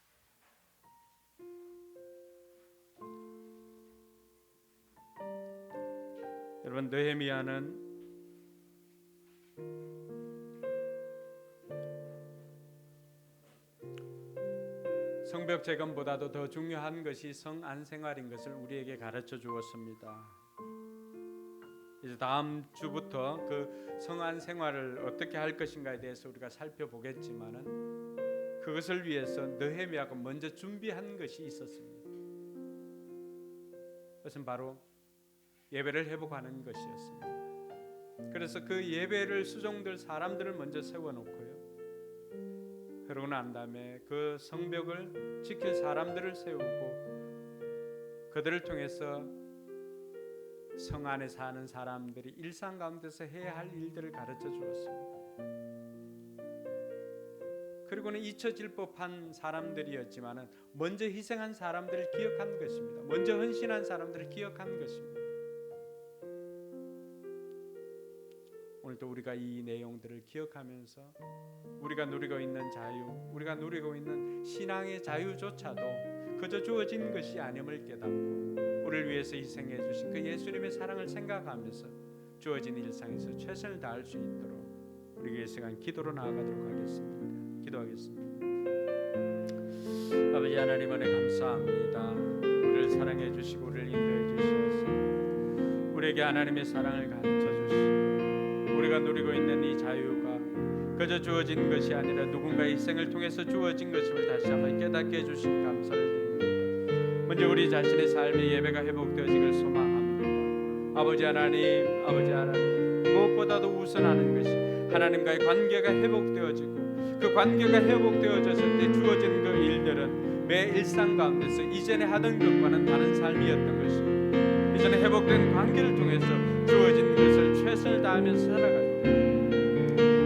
여러분, 느헤미야는 성벽 재건보다도 더 중요한 것이 성안 생활인 것을 우리에게 가르쳐 주었습니다. 이제 다음 주부터 그 성안 생활을 어떻게 할 것인가에 대해서 우리가 살펴보겠지만은 그것을 위해서 느헤미야가 먼저 준비한 것이 있었습니다. 그것은 바로 예배를 회복하는 것이었습니다. 그래서 그 예배를 수종들 사람들을 먼저 세워놓고요. 그러고 난 다음에 그 성벽을 지킬 사람들을 세우고 그들을 통해서 성 안에 사는 사람들이 일상 가운데서 해야 할 일들을 가르쳐 주었습니다. 그리고는 잊혀질 법한 사람들이었지만은 먼저 희생한 사람들을 기억한 것입니다. 먼저 헌신한 사람들을 기억한 것입니다. 오늘도 우리가 이 내용들을 기억하면서 우리가 누리고 있는 자유, 우리가 누리고 있는 신앙의 자유조차도 그저 주어진 것이 아님을 깨닫고 우리를 위해서 희생해 주신 그 예수님의 사랑을 생각하면서 주어진 일상에서 최선을 다할 수 있도록 우리가 이 시간 기도로 나아가도록 하겠습니다. 기도하겠습니다. 아버지 하나님 은혜 감사합니다. 우리를 사랑해 주시고 우리를 인도해 주시옵소서. 우리에게 하나님의 사랑을 가르쳐 주시고 우리가 누리고 있는 이 자유가 그저 주어진 것이 아니라 누군가의 희생을 통해서 주어진 것임을 다시 한번 깨닫게 해주신 감사를 드립니다. 먼저 우리 자신의 삶의 예배가 회복되어지길 소망합니다. 아버지 하나님 무엇보다도 우선하는 것이 하나님과의 관계가 회복되어지고 그 관계가 회복되어졌을 때 주어진 그 일들은 매 일상 가운데서 이전에 하던 것과는 다른 삶이었던 것입니다. 이전에 회복된 관계를 통해서 주어진 것을 최선을 다하면서 살아갈 때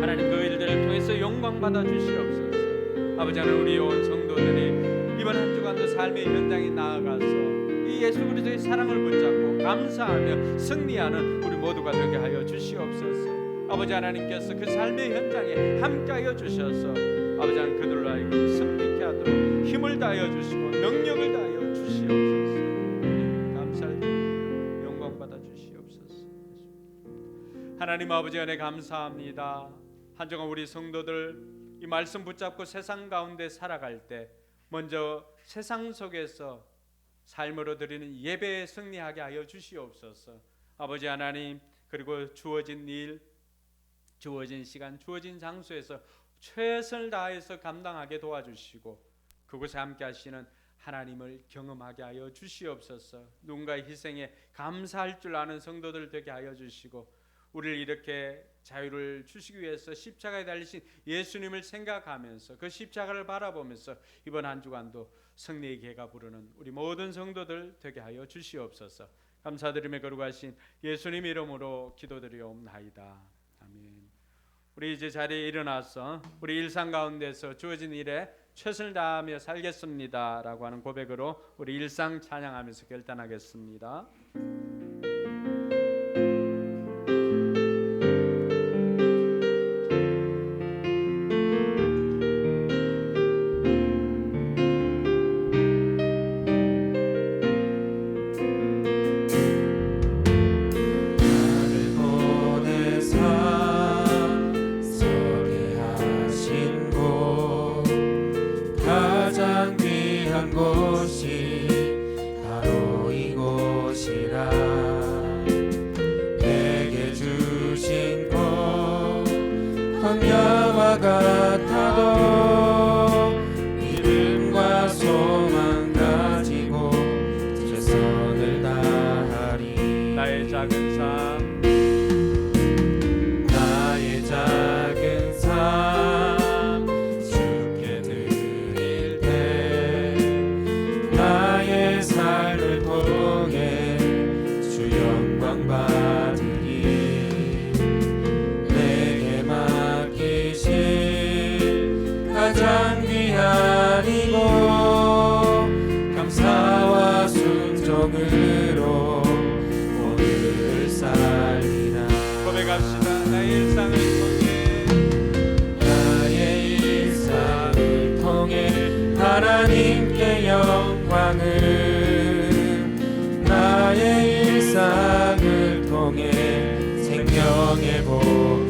하나님 그 일들을 통해서 영광 받아 주시옵소서. 아버지 하나님 우리 온 성도들이 이번 한 주간도 삶의 현장에 나아가서 이 예수 그리스도의 사랑을 붙잡고 감사하며 승리하는 우리 모두가 되게 하여 주시옵소서. 아버지 하나님께서 그 삶의 현장에 함께하여 주셔서 아버지 하나님 그들로 하여금 승리케 하도록 힘을 다하여 주시고 능력을 다하여 주시옵소서. 하나님 아버지 은혜 감사합니다. 한 주간 우리 성도들 이 말씀 붙잡고 세상 가운데 살아갈 때 먼저 세상 속에서 삶으로 드리는 예배에 승리하게 하여 주시옵소서. 아버지 하나님 그리고 주어진 일, 주어진 시간, 주어진 장소에서 최선을 다해서 감당하게 도와주시고 그곳에 함께 하시는 하나님을 경험하게 하여 주시옵소서. 누군가의 희생에 감사할 줄 아는 성도들 되게 하여 주시고 우리를 이렇게 자유를 주시기 위해서 십자가에 달리신 예수님을 생각하면서 그 십자가를 바라보면서 이번 한 주간도 승리의 개가 부르는 우리 모든 성도들 되게 하여 주시옵소서. 감사드리며 거룩하신 예수님 이름으로 기도드리옵나이다. 아멘. 우리 이제 자리에 일어나서 우리 일상 가운데서 주어진 일에 최선을 다하며 살겠습니다라고 하는 고백으로 우리 일상 찬양하면서 결단하겠습니다. 광야와 같아도 믿음과 소망 가지고 최선을 다하리. 나의 작은 삶 나의 작은 삶 주께 드릴 때 나의 삶을 통해 주 영광 받으리. 내게 맡기신 가장 귀한 이고 감사와 순종으로 오늘 살리라. 고백합시다. 나의 일상을 통해 나의 일상을 통해 하나님께 영광을 나의 일상을 통해 생명의 복음을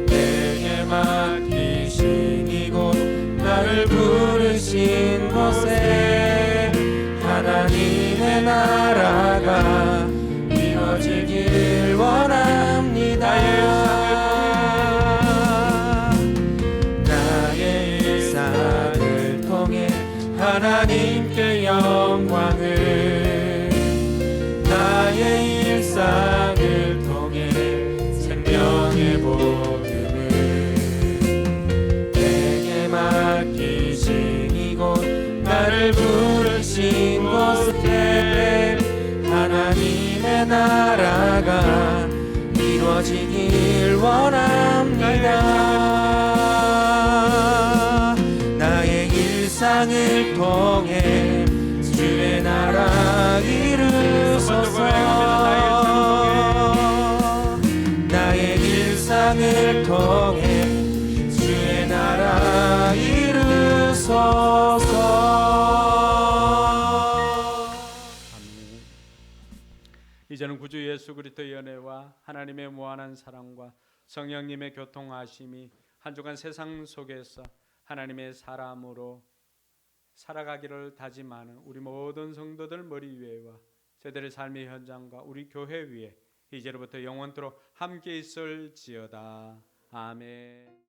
내게 맡기신 이곳 나를 부르신 곳에 하나님의 나라가 이루어지길 원합니다. 나의 일상을 통해 하나님께 영광을 나의 일상을 통해 생명의 복음을 내게 맡기신 이곳 나를 부르신 곳에 하나님의 나라가 이루어지길 원합니다. 나의 일상을 통해 주의 나라 이루소서. 나의 일상을 통해 주의 나라 이루소서. 아멘. 이제는 구주 예수 그리스도의 은혜와 하나님의 무한한 사랑과 성령님의 교통하심이 한 주간 세상 속에서 하나님의 사람으로 살아가기를 다짐하는 우리 모든 성도들 머리 위에와 저들의 삶의 현장과 우리 교회 위에 이제로부터 영원토록 함께 있을지어다. 아멘.